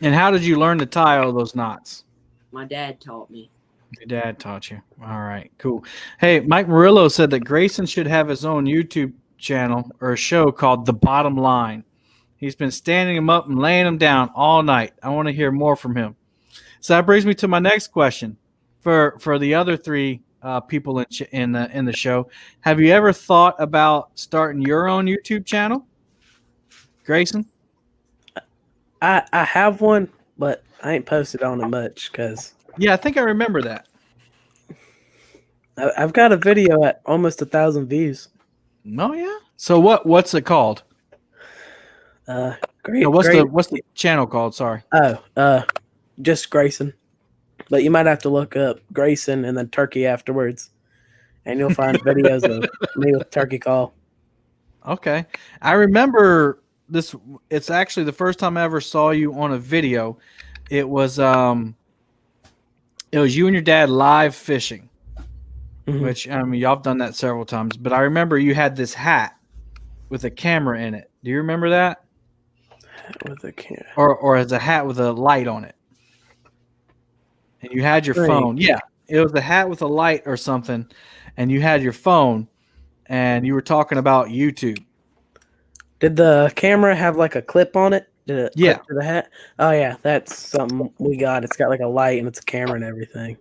S1: And how did you learn to tie all those knots?
S2: My dad taught me.
S1: Your dad taught you. All right, cool. Hey, Mike Murillo said that Gracen should have his own YouTube channel or a show called The Bottom Line. He's been standing him up and laying him down all night. I want to hear more from him. So that brings me to my next question. For the other 3 people in the show, have you ever thought about starting your own YouTube channel, Gracen?
S5: I have one, but I ain't posted on it much because.
S1: Yeah, I think I remember that.
S5: I've got a video at almost 1,000 views.
S1: Oh yeah. So what's it called? What's the channel called? Sorry.
S5: Just Gracen. But you might have to look up Gracen and then Turkey afterwards, and you'll find videos of me with turkey call. Okay.
S1: I remember this. It's actually the first time I ever saw you on a video. It was you and your dad live fishing, which y'all have done that several times. But I remember you had this hat with a camera in it. Do you remember that?
S5: With a camera,
S1: or as a hat with a light on it, and you had your phone. Yeah, it was a hat with a light or something, and you had your phone, and you were talking about YouTube.
S5: Did the camera have like a clip on it? Did it
S1: clip
S5: to the hat? Oh yeah, that's something we got. It's got like a light and it's a camera and everything.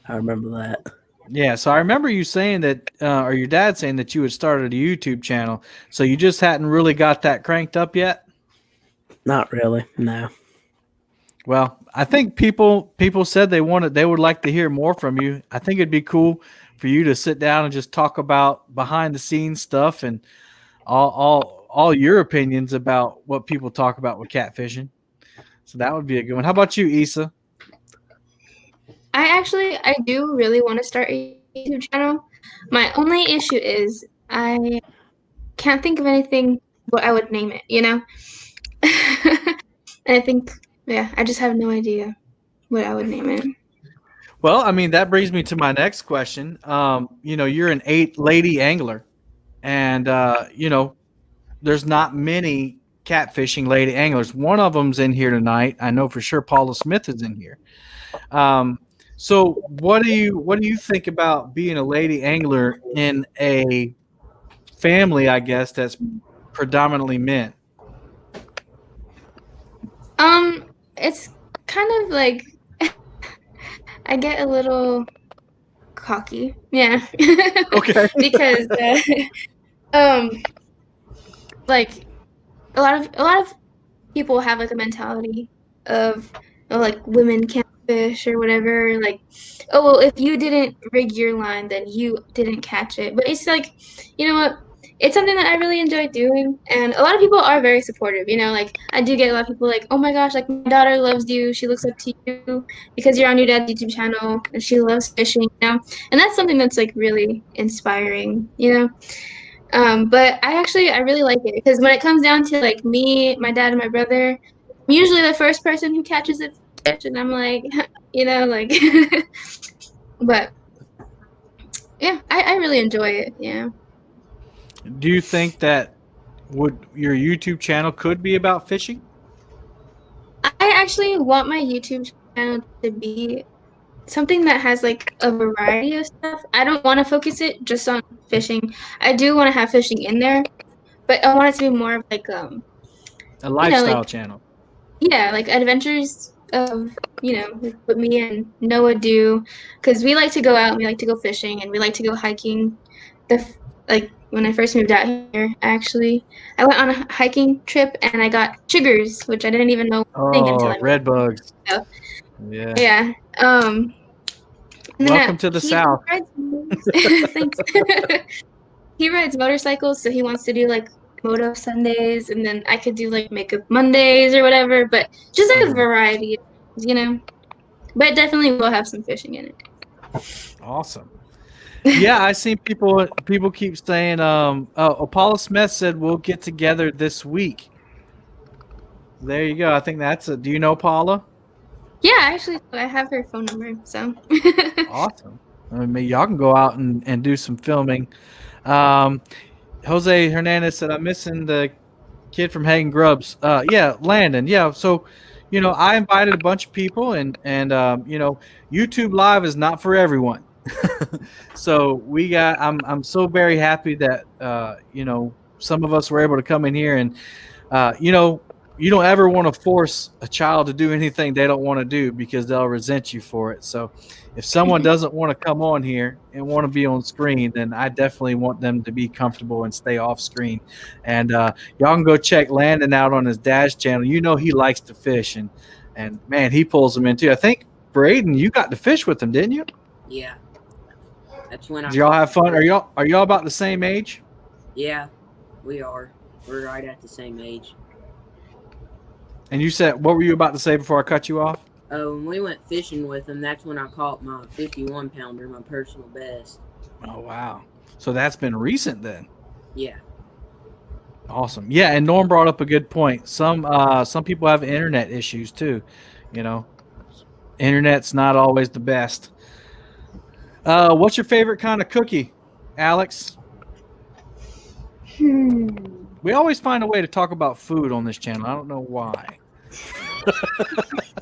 S5: I remember that.
S1: Yeah, so I remember you saying that, or your dad saying that you had started a YouTube channel. So you just hadn't really got that cranked up yet?
S5: Not really, no.
S1: Well, I think people said they would like to hear more from you. I think it'd be cool for you to sit down and just talk about behind the scenes stuff and all your opinions about what people talk about with catfishing. So that would be a good one. How about you, Issa?
S3: I do really want to start a YouTube channel. My only issue is I can't think of anything what I would name it, you know? And I think, yeah, I just have no idea what I would name it.
S1: Well, I mean, that brings me to my next question. You're an lady angler, and there's not many catfishing lady anglers. One of them's in here tonight. I know for sure Paula Smith is in here. So what do you think about being a lady angler in a family, I guess, that's predominantly men?
S3: It's kind of like I get a little cocky, yeah.
S1: Okay.
S3: Because like a lot of people have like a mentality of like women can't fish or whatever, like, oh well, if you didn't rig your line then you didn't catch it. But it's like, you know what, it's something that I really enjoy doing, and a lot of people are very supportive, you know, like I do get a lot of people like, oh my gosh, like my daughter loves you, she looks up to you because you're on your dad's YouTube channel and she loves fishing, you know. And that's something that's like really inspiring, you know. But I really like it because when it comes down to like me, my dad, and my brother, I'm usually the first person who catches a fish, and I'm like, you know, like, but yeah, I really enjoy it. Yeah.
S1: Do you think that your YouTube channel could be about fishing?
S3: I actually want my YouTube channel to be something that has like a variety of stuff. I don't want to focus it just on fishing. I do want to have fishing in there, but I want it to be more of like
S1: A lifestyle
S3: like,
S1: channel.
S3: yeah, like adventures of, you know, like what me and Noah do, because we like to go out and we like to go fishing and we like to go hiking. Like when I first moved out here, actually, I went on a hiking trip and I got chiggers, which I didn't even know was a thing until
S1: Oh,
S3: I
S1: red bugs.
S3: moved out.
S1: Yeah.
S3: Yeah. And then
S1: Welcome to the South.
S3: Thanks. He rides motorcycles, so he wants to do like moto Sundays, and then I could do like makeup Mondays or whatever, but just like a variety, you know. But definitely will have some fishing in it.
S1: Awesome. Yeah, I seen people keep saying, Paula Smith said we'll get together this week. There you go. I think that's it. Do you know Paula?
S3: Yeah, actually, I have her phone number, so.
S1: Awesome. I mean, y'all can go out and do some filming. Jose Hernandez said, I'm missing the kid from Hagen Grubs. Yeah, Landon. Yeah, so, I invited a bunch of people, and YouTube Live is not for everyone. So I'm so very happy that, some of us were able to come in here and, you don't ever want to force a child to do anything they don't want to do because they'll resent you for it. So if someone doesn't want to come on here and want to be on screen, then I definitely want them to be comfortable and stay off screen. And y'all can go check Landon out on his dad's channel. You know he likes to fish, and man, he pulls them in too. I think, Brayden, you got to fish with him, didn't you?
S2: Yeah. That's when
S1: Did y'all have fun? Are y'all about the same age?
S2: Yeah, we are. We're right at the same age.
S1: And you said, what were you about to say before I cut you off?
S2: Oh, when we went fishing with him, that's when I caught my 51-pounder, my personal best.
S1: Oh, wow. So that's been recent then.
S2: Yeah.
S1: Awesome. Yeah, and Norm brought up a good point. Some people have internet issues too. Internet's not always the best. What's your favorite kind of cookie, Alex? We always find a way to talk about food on this channel. I don't know why.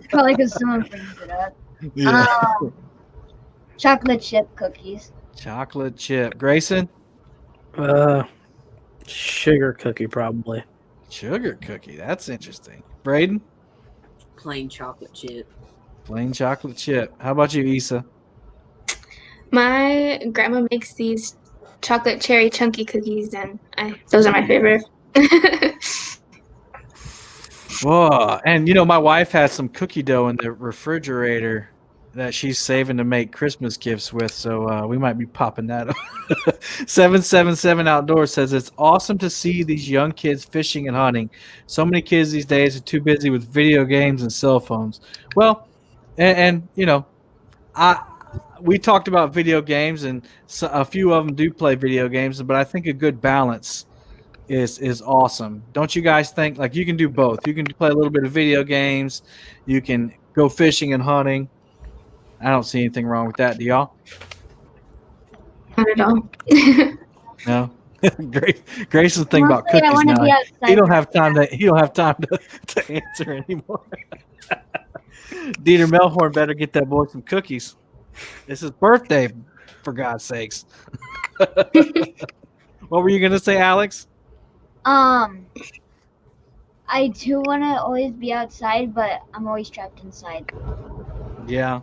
S4: Probably because someone brings it up.
S1: Yeah.
S4: Chocolate chip cookies.
S1: Chocolate chip. Gracen?
S5: Sugar cookie, probably.
S1: Sugar cookie. That's interesting. Brayden?
S2: Plain chocolate chip.
S1: Plain chocolate chip. How about you, Issa?
S3: My grandma makes these chocolate cherry chunky cookies, and those are my favorite.
S1: Whoa. And, my wife has some cookie dough in the refrigerator that she's saving to make Christmas gifts with. So we might be popping that up. 777 Outdoors says, it's awesome to see these young kids fishing and hunting. So many kids these days are too busy with video games and cell phones. Well, and we talked about video games, and a few of them do play video games, but I think a good balance is awesome. Don't you guys think? Like, you can do both. You can play a little bit of video games. You can go fishing and hunting. I don't see anything wrong with that. Do y'all?
S3: Not at all.
S1: No. Grayson's thinking about
S4: Mostly I
S1: cookies
S4: wanna
S1: now.
S4: be outside.
S1: He don't have time to answer anymore. Dieter Melhorn better get that boy some cookies. It's his birthday, for God's sakes. What were you gonna say, Alex?
S4: I do want to always be outside, but I'm always trapped inside.
S1: Yeah.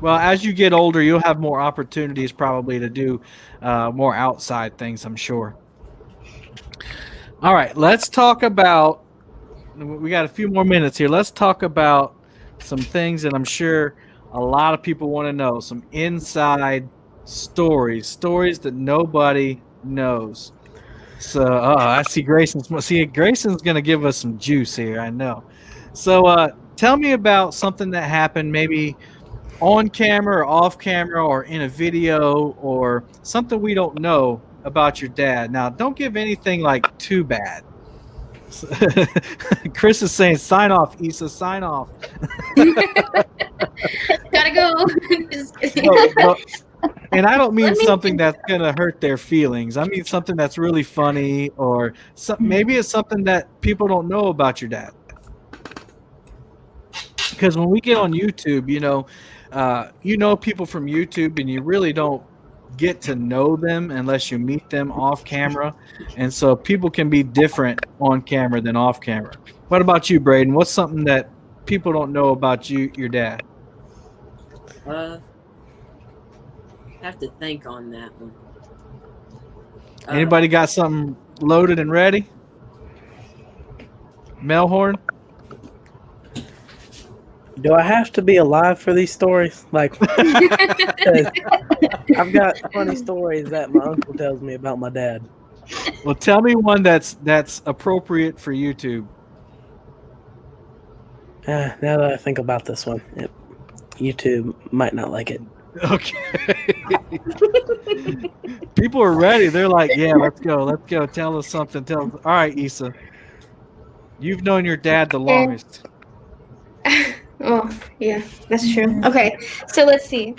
S1: Well, as you get older, you'll have more opportunities probably to do more outside things, I'm sure. All right, let's talk about, we got a few more minutes here. Let's talk about some things that I'm sure a lot of people want to know, some inside stories that nobody knows. So, I see Grayson's going to give us some juice here, I know. So, tell me about something that happened maybe on camera or off camera or in a video or something we don't know about your dad. Now, don't give anything like too bad. Chris is saying, sign off, Issa, sign off.
S3: Gotta go. Just kidding.
S1: And I don't mean something that's going to hurt their feelings. I mean something that's really funny, or maybe it's something that people don't know about your dad. Because when we get on YouTube, you know people from YouTube, and you really don't get to know them unless you meet them off camera. And so people can be different on camera than off camera. What about you, Brayden? What's something that people don't know about your dad?
S2: Have to think on that one.
S1: Anybody got something loaded and ready? Melhorn?
S5: Do I have to be alive for these stories? Like, 'cause I've got funny stories that my uncle tells me about my dad.
S1: Well, tell me one that's appropriate for YouTube.
S5: Now that I think about this one, YouTube might not like it.
S1: Okay. People are ready. They're like, yeah, let's go. Tell us something. All right, Issa. You've known your dad the longest.
S3: Oh, yeah, that's true. Okay, so let's see.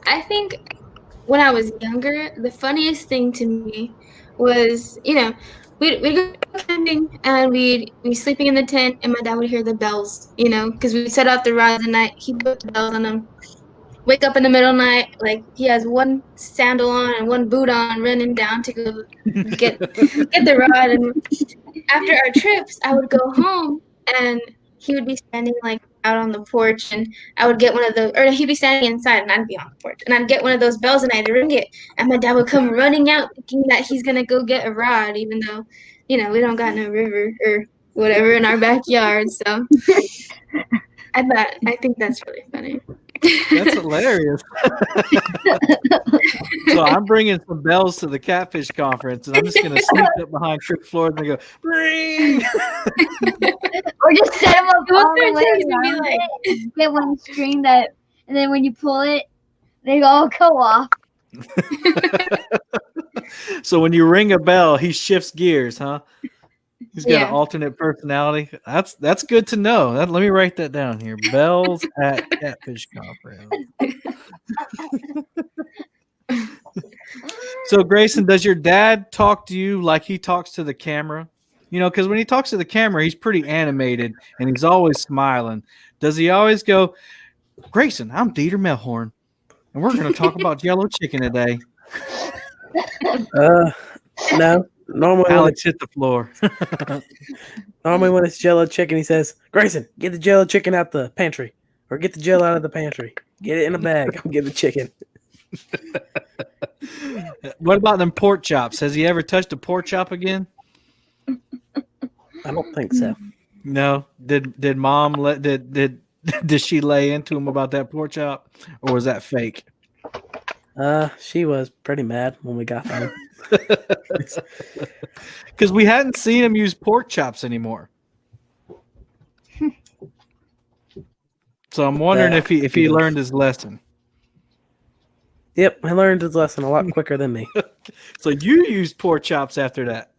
S3: I think when I was younger, the funniest thing to me was, we'd go camping and we'd be sleeping in the tent, and my dad would hear the bells, because we'd set out the rods at night. He'd put the bells on them. Wake up in the middle of the night, like he has one sandal on and one boot on, running down to go get the rod. And after our trips, I would go home and he would be standing like out on the porch, and I would get one of those, or he'd be standing inside and I'd be on the porch, and I'd get one of those bells and I'd ring it, and my dad would come running out thinking that he's gonna go get a rod, even though, we don't got no river or whatever in our backyard. So I think that's really funny.
S1: That's hilarious. So I'm bringing some bells to the Catfish Conference, and I'm just going to sneak up behind Chris Flores and go, ring!
S4: Or just set them up all the way
S3: Be
S4: around
S3: like,
S4: it, get one string and then when you pull it, they all go off.
S1: So when you ring a bell, he shifts gears, huh? He's got
S3: Yeah.
S1: an alternate personality. That's good to know. Let me write that down here. Bells at Catfish Conference. So, Gracen, does your dad talk to you like he talks to the camera? Because when he talks to the camera, he's pretty animated and he's always smiling. Does he always go, Gracen, I'm Dieter Melhorn, and we're going to talk about yellow chicken today?
S5: No. Normally,
S1: Alex hit the floor.
S5: when it's Jello chicken, he says, Gracen, get the Jello chicken out the pantry. Or get the Jello out of the pantry. Get it in a bag. I'll get the chicken.
S1: What about them pork chops? Has he ever touched a pork chop again?
S5: I don't think so.
S1: No. Did mom did did she lay into him about that pork chop, or was that fake?
S5: She was pretty mad when we got home.
S1: Because we hadn't seen him use pork chops anymore. So I'm wondering
S5: Yeah,
S1: if he
S5: he was.
S1: learned his lesson.
S5: Yep, he learned his lesson a lot quicker than me.
S1: So you used pork chops after that.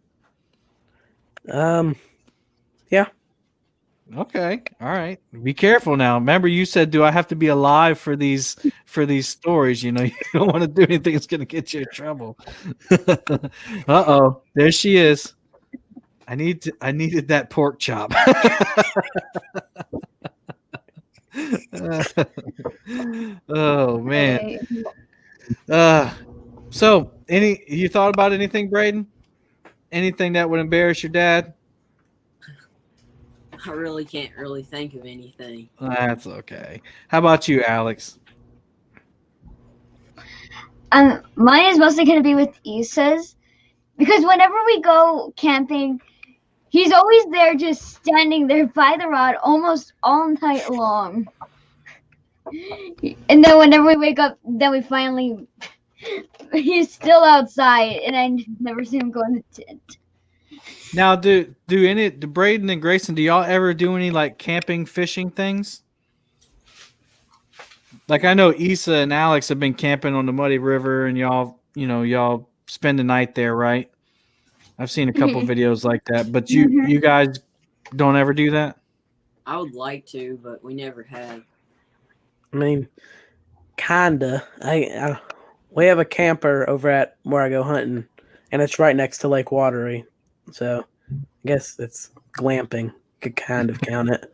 S5: Yeah.
S1: Okay. All right. Be careful now. Remember, you said, "Do I have to be alive for these stories?" You know, you don't want to do anything that's going to get you in trouble. Uh-oh. There she is. I needed that pork chop. Oh man. So you thought about anything, Brayden? Anything that would embarrass your dad?
S2: I really can't really think of anything.
S1: That's okay. How about you, Alex?
S4: Mine is mostly going to be with Issa's, because whenever we go camping, he's always there, just standing there by the rod almost all night long. And then whenever we wake up, then we finally, he's still outside, and I never see him go in the tent.
S1: Now, do Brayden and Gracen, do y'all ever do any like camping, fishing things? Like I know Issa and Alex have been camping on the Muddy River, and y'all spend the night there, right? I've seen a couple videos like that, but you guys don't ever do that?
S2: I would like to, but we never have.
S5: I mean, kinda. We have a camper over at where I go hunting, and it's right next to Lake Watery, so I guess it's glamping. Could kind of count it.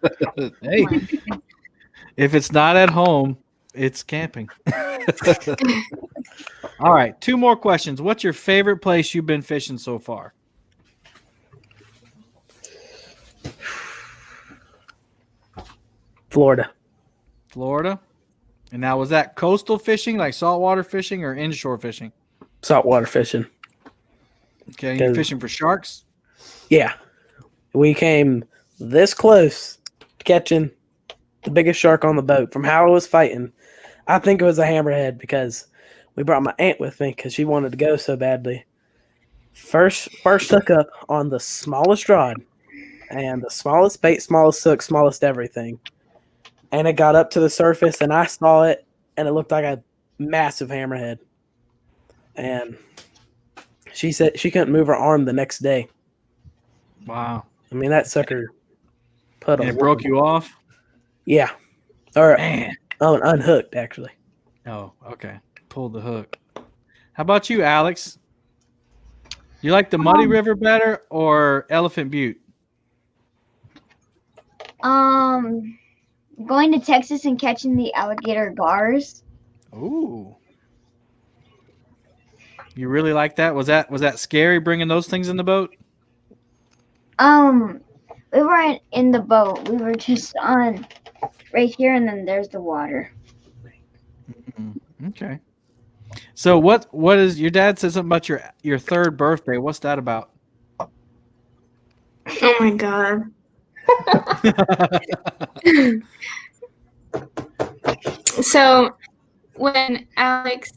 S1: Hey, if it's not at home, it's camping. All right, 2 more questions. What's your favorite place you've been fishing so far?
S5: Florida.
S1: And now, was that coastal fishing, like saltwater fishing, or inshore fishing?
S5: Saltwater fishing.
S1: Okay, you're fishing for sharks?
S5: Yeah. We came this close to catching the biggest shark on the boat. From how I was fighting, I think it was a hammerhead, because we brought my aunt with me because she wanted to go so badly. First hook up on the smallest rod, and the smallest bait, smallest hook, smallest everything. And it got up to the surface, and I saw it, and it looked like a massive hammerhead. And she said she couldn't move her arm the next day.
S1: Wow.
S5: I mean, that sucker put
S1: And it broke you off?
S5: Yeah. Or
S1: Man.
S5: Unhooked, actually.
S1: Oh, okay. Pulled the hook. How about you, Alex? You like the Muddy River better or Elephant Butte?
S4: Going to Texas and catching the alligator gars.
S1: Ooh. You really like that? Was that scary bringing those things in the boat?
S4: We weren't in the boat. We were just on right here, and then there's the water.
S1: Okay. So what is your dad said something about your 3rd birthday? What's that about?
S3: Oh my god. So when Alex,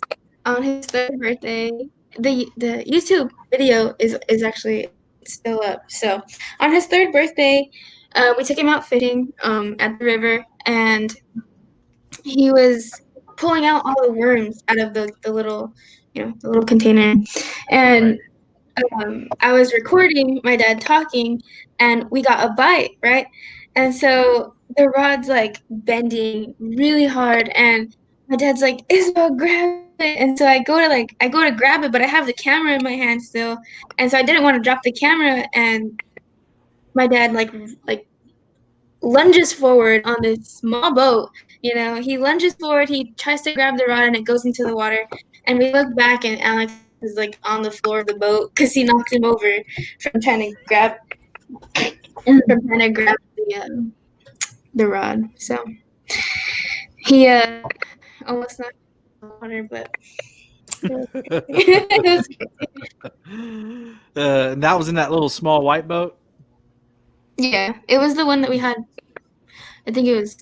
S3: on his 3rd birthday, the YouTube video is actually still up. So on his 3rd birthday, we took him out fishing at the river, and he was pulling out all the worms out of the little, the little container. And I was recording my dad talking, and we got a bite, right? And so the rod's like bending really hard, and my dad's like, "Isabel, grab it!" And so I go to grab it, but I have the camera in my hand still, and so I didn't want to drop the camera. And my dad like lunges forward on this small boat. He lunges forward, he tries to grab the rod, and it goes into the water. And we look back, and Alex is like on the floor of the boat because he knocked him over from trying to grab the rod. So he almost knocked him in the water, but
S1: And that was in that little small white boat?
S3: Yeah, it was the one that we had. I think it was.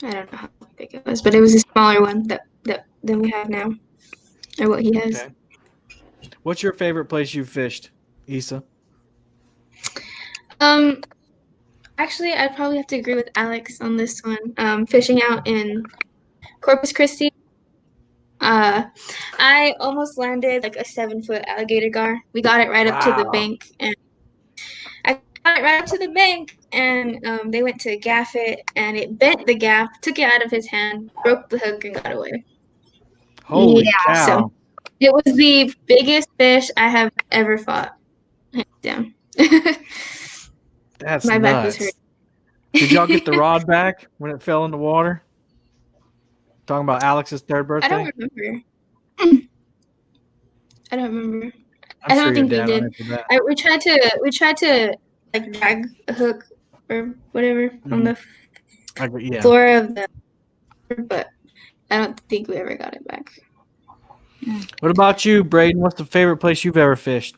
S3: I don't know how big it was, but it was a smaller one than we have now, or what he has.
S1: Okay. What's your favorite place you've fished, Issa?
S3: Actually, I'd probably have to agree with Alex on this one. Fishing out in Corpus Christi. I almost landed like a 7-foot alligator gar. We got it right up to the
S1: Wow.
S3: bank, and I got it right up to the bank, and they went to gaff it, and it bent the gaff, took it out of his hand, broke the hook, and got away.
S1: Holy
S4: Yeah,
S1: cow.
S3: So it was the biggest fish I have ever fought. Hands down.
S1: That's
S3: My back was
S1: nuts.
S3: hurt.
S1: Did y'all get the rod back when it fell in the water? Talking about Alex's third birthday?
S3: I don't remember. I don't remember.
S1: I'm
S3: I don't
S1: sure your
S3: think we
S1: dad will
S3: did.
S1: answer that.
S3: We tried to like drag a hook or whatever on the
S1: Yeah.
S3: floor of the, but I don't think we ever got it back.
S1: What about you, Brayden? What's the favorite place you've ever fished?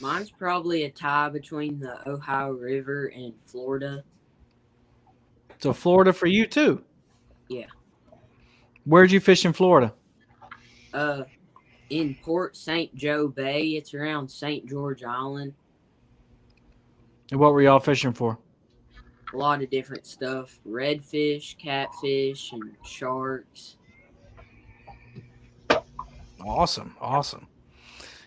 S2: Mine's probably a tie between the Ohio River and Florida.
S1: So Florida for you too.
S2: Yeah.
S1: Where'd you fish in Florida?
S2: In Port St. Joe Bay. It's around St. George Island.
S1: And what were y'all fishing for?
S2: A lot of different stuff. Redfish, catfish, and sharks.
S1: Awesome.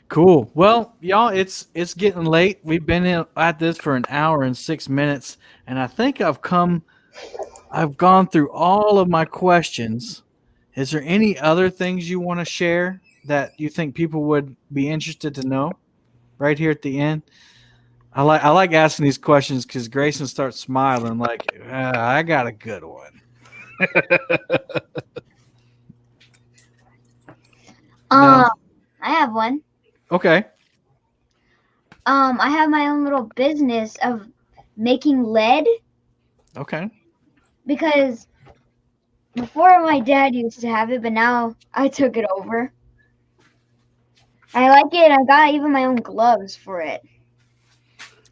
S1: Cool. Well, y'all, it's getting late. We've been at this for an hour and 6 minutes, and I think I've gone through all of my questions. Is there any other things you want to share that you think people would be interested to know right here at the end? I like asking these questions because Gracen starts smiling like, I got a good one. No.
S4: I have one.
S1: Okay.
S4: I have my own little business of making lead
S1: Okay.
S4: because before my dad used to have it, but now I took it over. I like it. I got even my own gloves for it.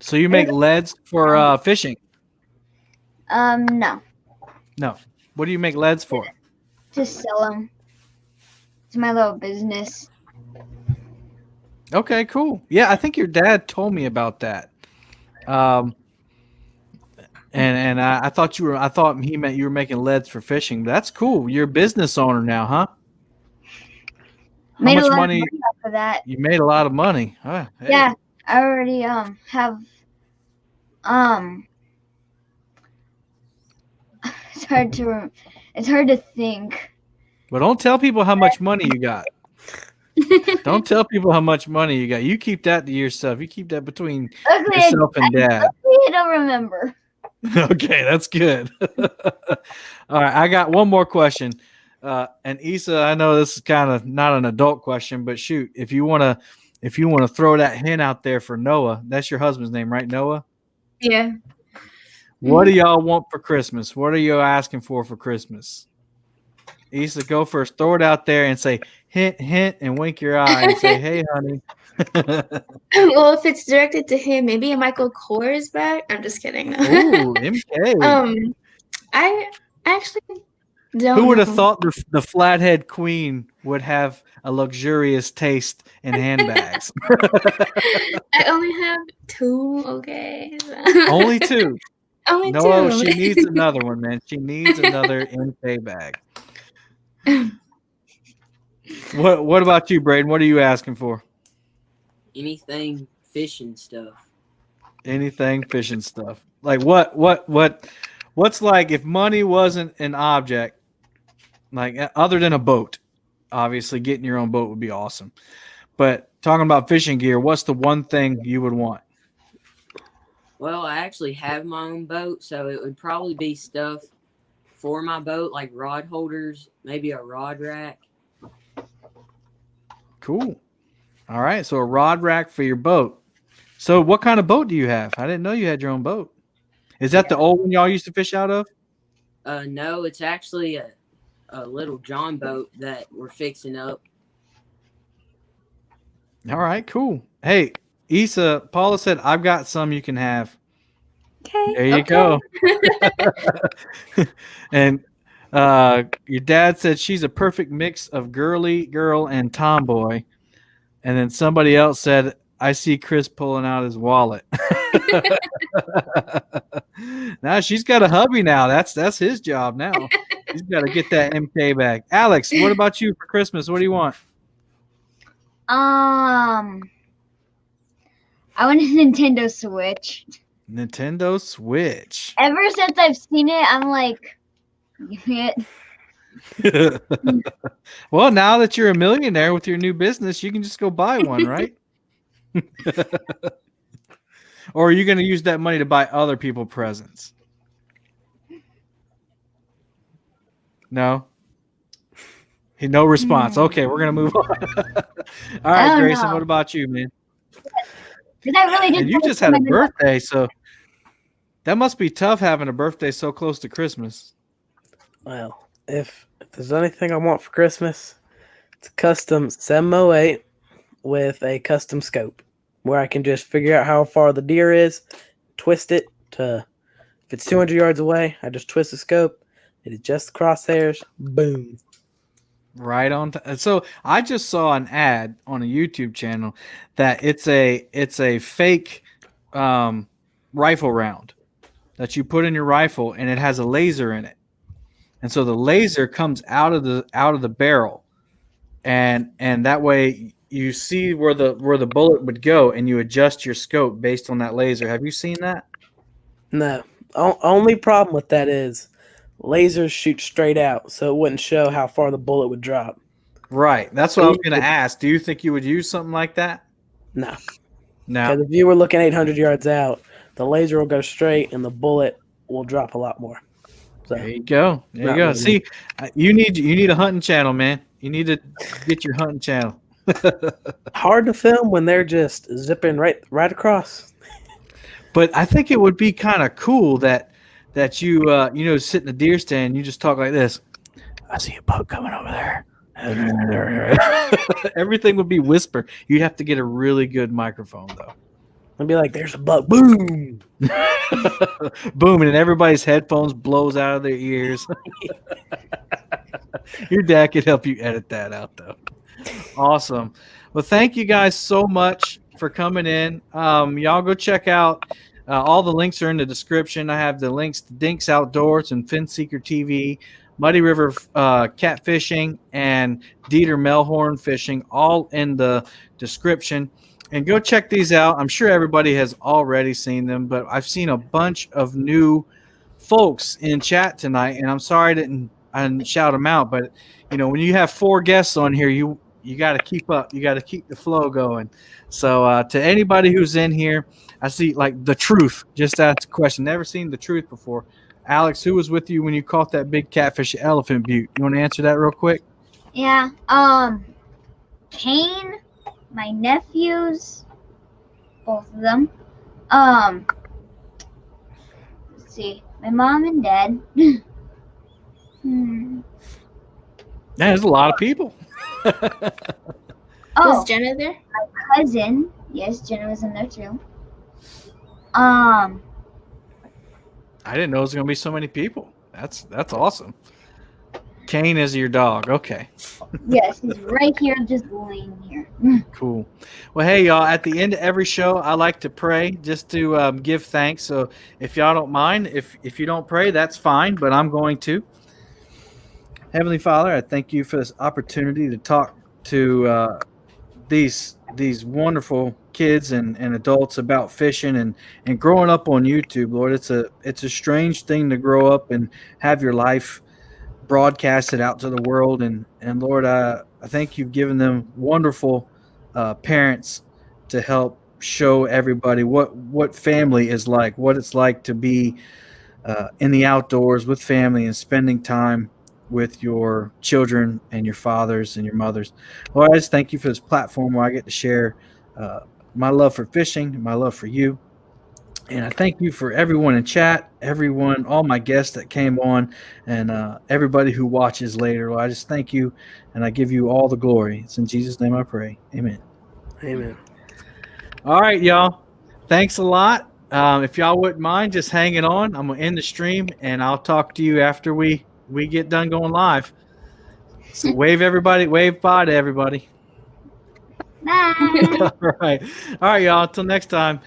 S1: So you make leads for fishing?
S4: No,
S1: No. What do you make leads for?
S4: to sell them. It's my little business.
S1: Okay, cool. Yeah, I think your dad told me about that. And I thought he meant you were making leads for fishing. That's cool. You're a business owner now, huh? How
S4: Made a
S1: much
S4: lot of
S1: money?
S4: money off of that.
S1: You made a lot of money. Huh, hey.
S4: Yeah, I already have it's hard to think.
S1: But don't tell people how much money you got. Don't tell people how much money you got. You keep that to yourself. You keep that between yourself and dad.
S4: I don't remember.
S1: Okay, that's good. All right, I got one more question. And Issa, I know this is kind of not an adult question, but shoot, if you wanna throw that hint out there for Noah, that's your husband's name, right? Noah?
S3: Yeah.
S1: What do y'all want for Christmas? What are you asking for Christmas? Issa, go first. Throw it out there and say hint, hint, and wink your eye and say, "Hey, honey."
S3: Well, if it's directed to him, maybe a Michael Kors bag. I'm just kidding.
S1: Ooh, MK.
S3: I actually don't.
S1: Who would have
S3: know.
S1: thought the Flathead Queen would have a luxurious taste in handbags?
S3: I only have 2. Okay.
S1: Only 2.
S3: Only
S1: No,
S3: 2.
S1: she needs another one, man. She needs another MK bag. What about you, Brayden? What are you asking for?
S2: Anything fishing stuff.
S1: Anything fishing stuff. Like what's like if money wasn't an object, like other than a boat, obviously getting your own boat would be awesome. But talking about fishing gear, what's the one thing you would want?
S2: Well, I actually have my own boat, so it would probably be stuff for my boat, like rod holders, maybe a rod rack.
S1: Cool. All right, so a rod rack for your boat. So what kind of boat do you have? I didn't know you had your own boat. Is that the old one y'all used to fish out of?
S2: No, it's actually a little John boat that we're fixing up.
S1: All right, cool. Hey, Issa, Paula said, I've got some you can have.
S3: Okay.
S1: There you
S3: okay.
S1: go. And your dad said she's a perfect mix of girly girl and tomboy. And then somebody else said, I see Chris pulling out his wallet. Now she's got a hubby now. That's his job now. He's got to get that MK back. Alex, what about you for Christmas? What do you want?
S4: I want a Nintendo Switch.
S1: Nintendo Switch.
S4: Ever since I've seen it, I'm like, give me it.
S1: Well, now that you're a millionaire with your new business, you can just go buy one, right? Or are you going to use that money to buy other people presents? No? No response. Okay, we're going to move on. All right,
S4: Oh,
S1: Gracen,
S4: no.
S1: what about you, man?
S4: 'Cause I really
S1: And you just had a birthday, so that must be tough having a birthday so close to Christmas.
S5: Well, if there's anything I want for Christmas, it's a custom 708 with a custom scope where I can just figure out how far the deer is, twist it to, if it's 200 yards away, I just twist the scope, it adjusts the crosshairs, boom.
S1: Right on. So I just saw an ad on a YouTube channel that it's a fake rifle round that you put in your rifle, and it has a laser in it. And so the laser comes out of the barrel, and that way you see where the bullet would go, and you adjust your scope based on that laser. Have you seen that?
S5: No. Only problem with that is lasers shoot straight out, so it wouldn't show how far the bullet would drop.
S1: Right. That's what I was going to ask. Do you think you would use something like that?
S5: No.
S1: No.
S5: Because if you were looking 800 yards out, the laser will go straight and the bullet will drop a lot more. So,
S1: There you go. There you
S5: Not
S1: go.
S5: really.
S1: See, you need a hunting channel, man. You need to get your hunting channel.
S5: hard to film when they're just zipping right across.
S1: But I think it would be kind of cool that you sit in a deer stand, you just talk like this. I see a buck coming over there. Everything would be whisper. You'd have to get a really good microphone though.
S5: I'd be like, "There's a buck!" Boom,
S1: Boom, and everybody's headphones blows out of their ears. Your dad could help you edit that out though. Awesome. Well, thank you guys so much for coming in. Y'all go check out all the links are in the description. I have the links to Dinks Outdoors and FinSeekerTV, Muddy River Catfishing, and Dieter Melhorn Fishing, all in the description. And go check these out. I'm sure everybody has already seen them, but I've seen a bunch of new folks in chat tonight, and I'm sorry I didn't shout them out, but when you have 4 guests on here, you got to keep up. You got to keep the flow going. So to anybody who's in here, I see like the Truth. Just asked a question. Never seen the Truth before. Alex, who was with you when you caught that big catfish at Elephant Butte? You want to answer that real quick?
S4: Yeah. Kane, my nephews, both of them. Let's see, my mom and dad.
S1: There's a lot of people.
S3: Was Jenna there?
S4: My cousin. Yes, Jenna was in there too.
S1: I didn't know it was going to be so many people. That's awesome. Kane is your dog. Okay.
S4: Yes, he's right here, just laying here.
S1: Cool. Well, hey, y'all, at the end of every show, I like to pray just to give thanks. So if y'all don't mind, if you don't pray, that's fine, but I'm going to. Heavenly Father, I thank you for this opportunity to talk to these wonderful kids and adults about fishing and growing up on YouTube. Lord, it's a strange thing to grow up and have your life broadcasted out to the world. And Lord, I think you've given them wonderful parents to help show everybody what family is like, what it's like to be in the outdoors with family and spending time with your children and your fathers and your mothers. Lord, I just thank you for this platform where I get to share my love for fishing, my love for you. And I thank you for everyone in chat, all my guests that came on, and everybody who watches later. Lord, I just thank you, and I give you all the glory. It's in Jesus' name I pray. Amen.
S5: Amen.
S1: All right, y'all. Thanks a lot. If y'all wouldn't mind just hanging on, I'm gonna end the stream and I'll talk to you after we get done going live. So wave bye to everybody.
S4: Bye.
S1: All right, y'all. Until next time.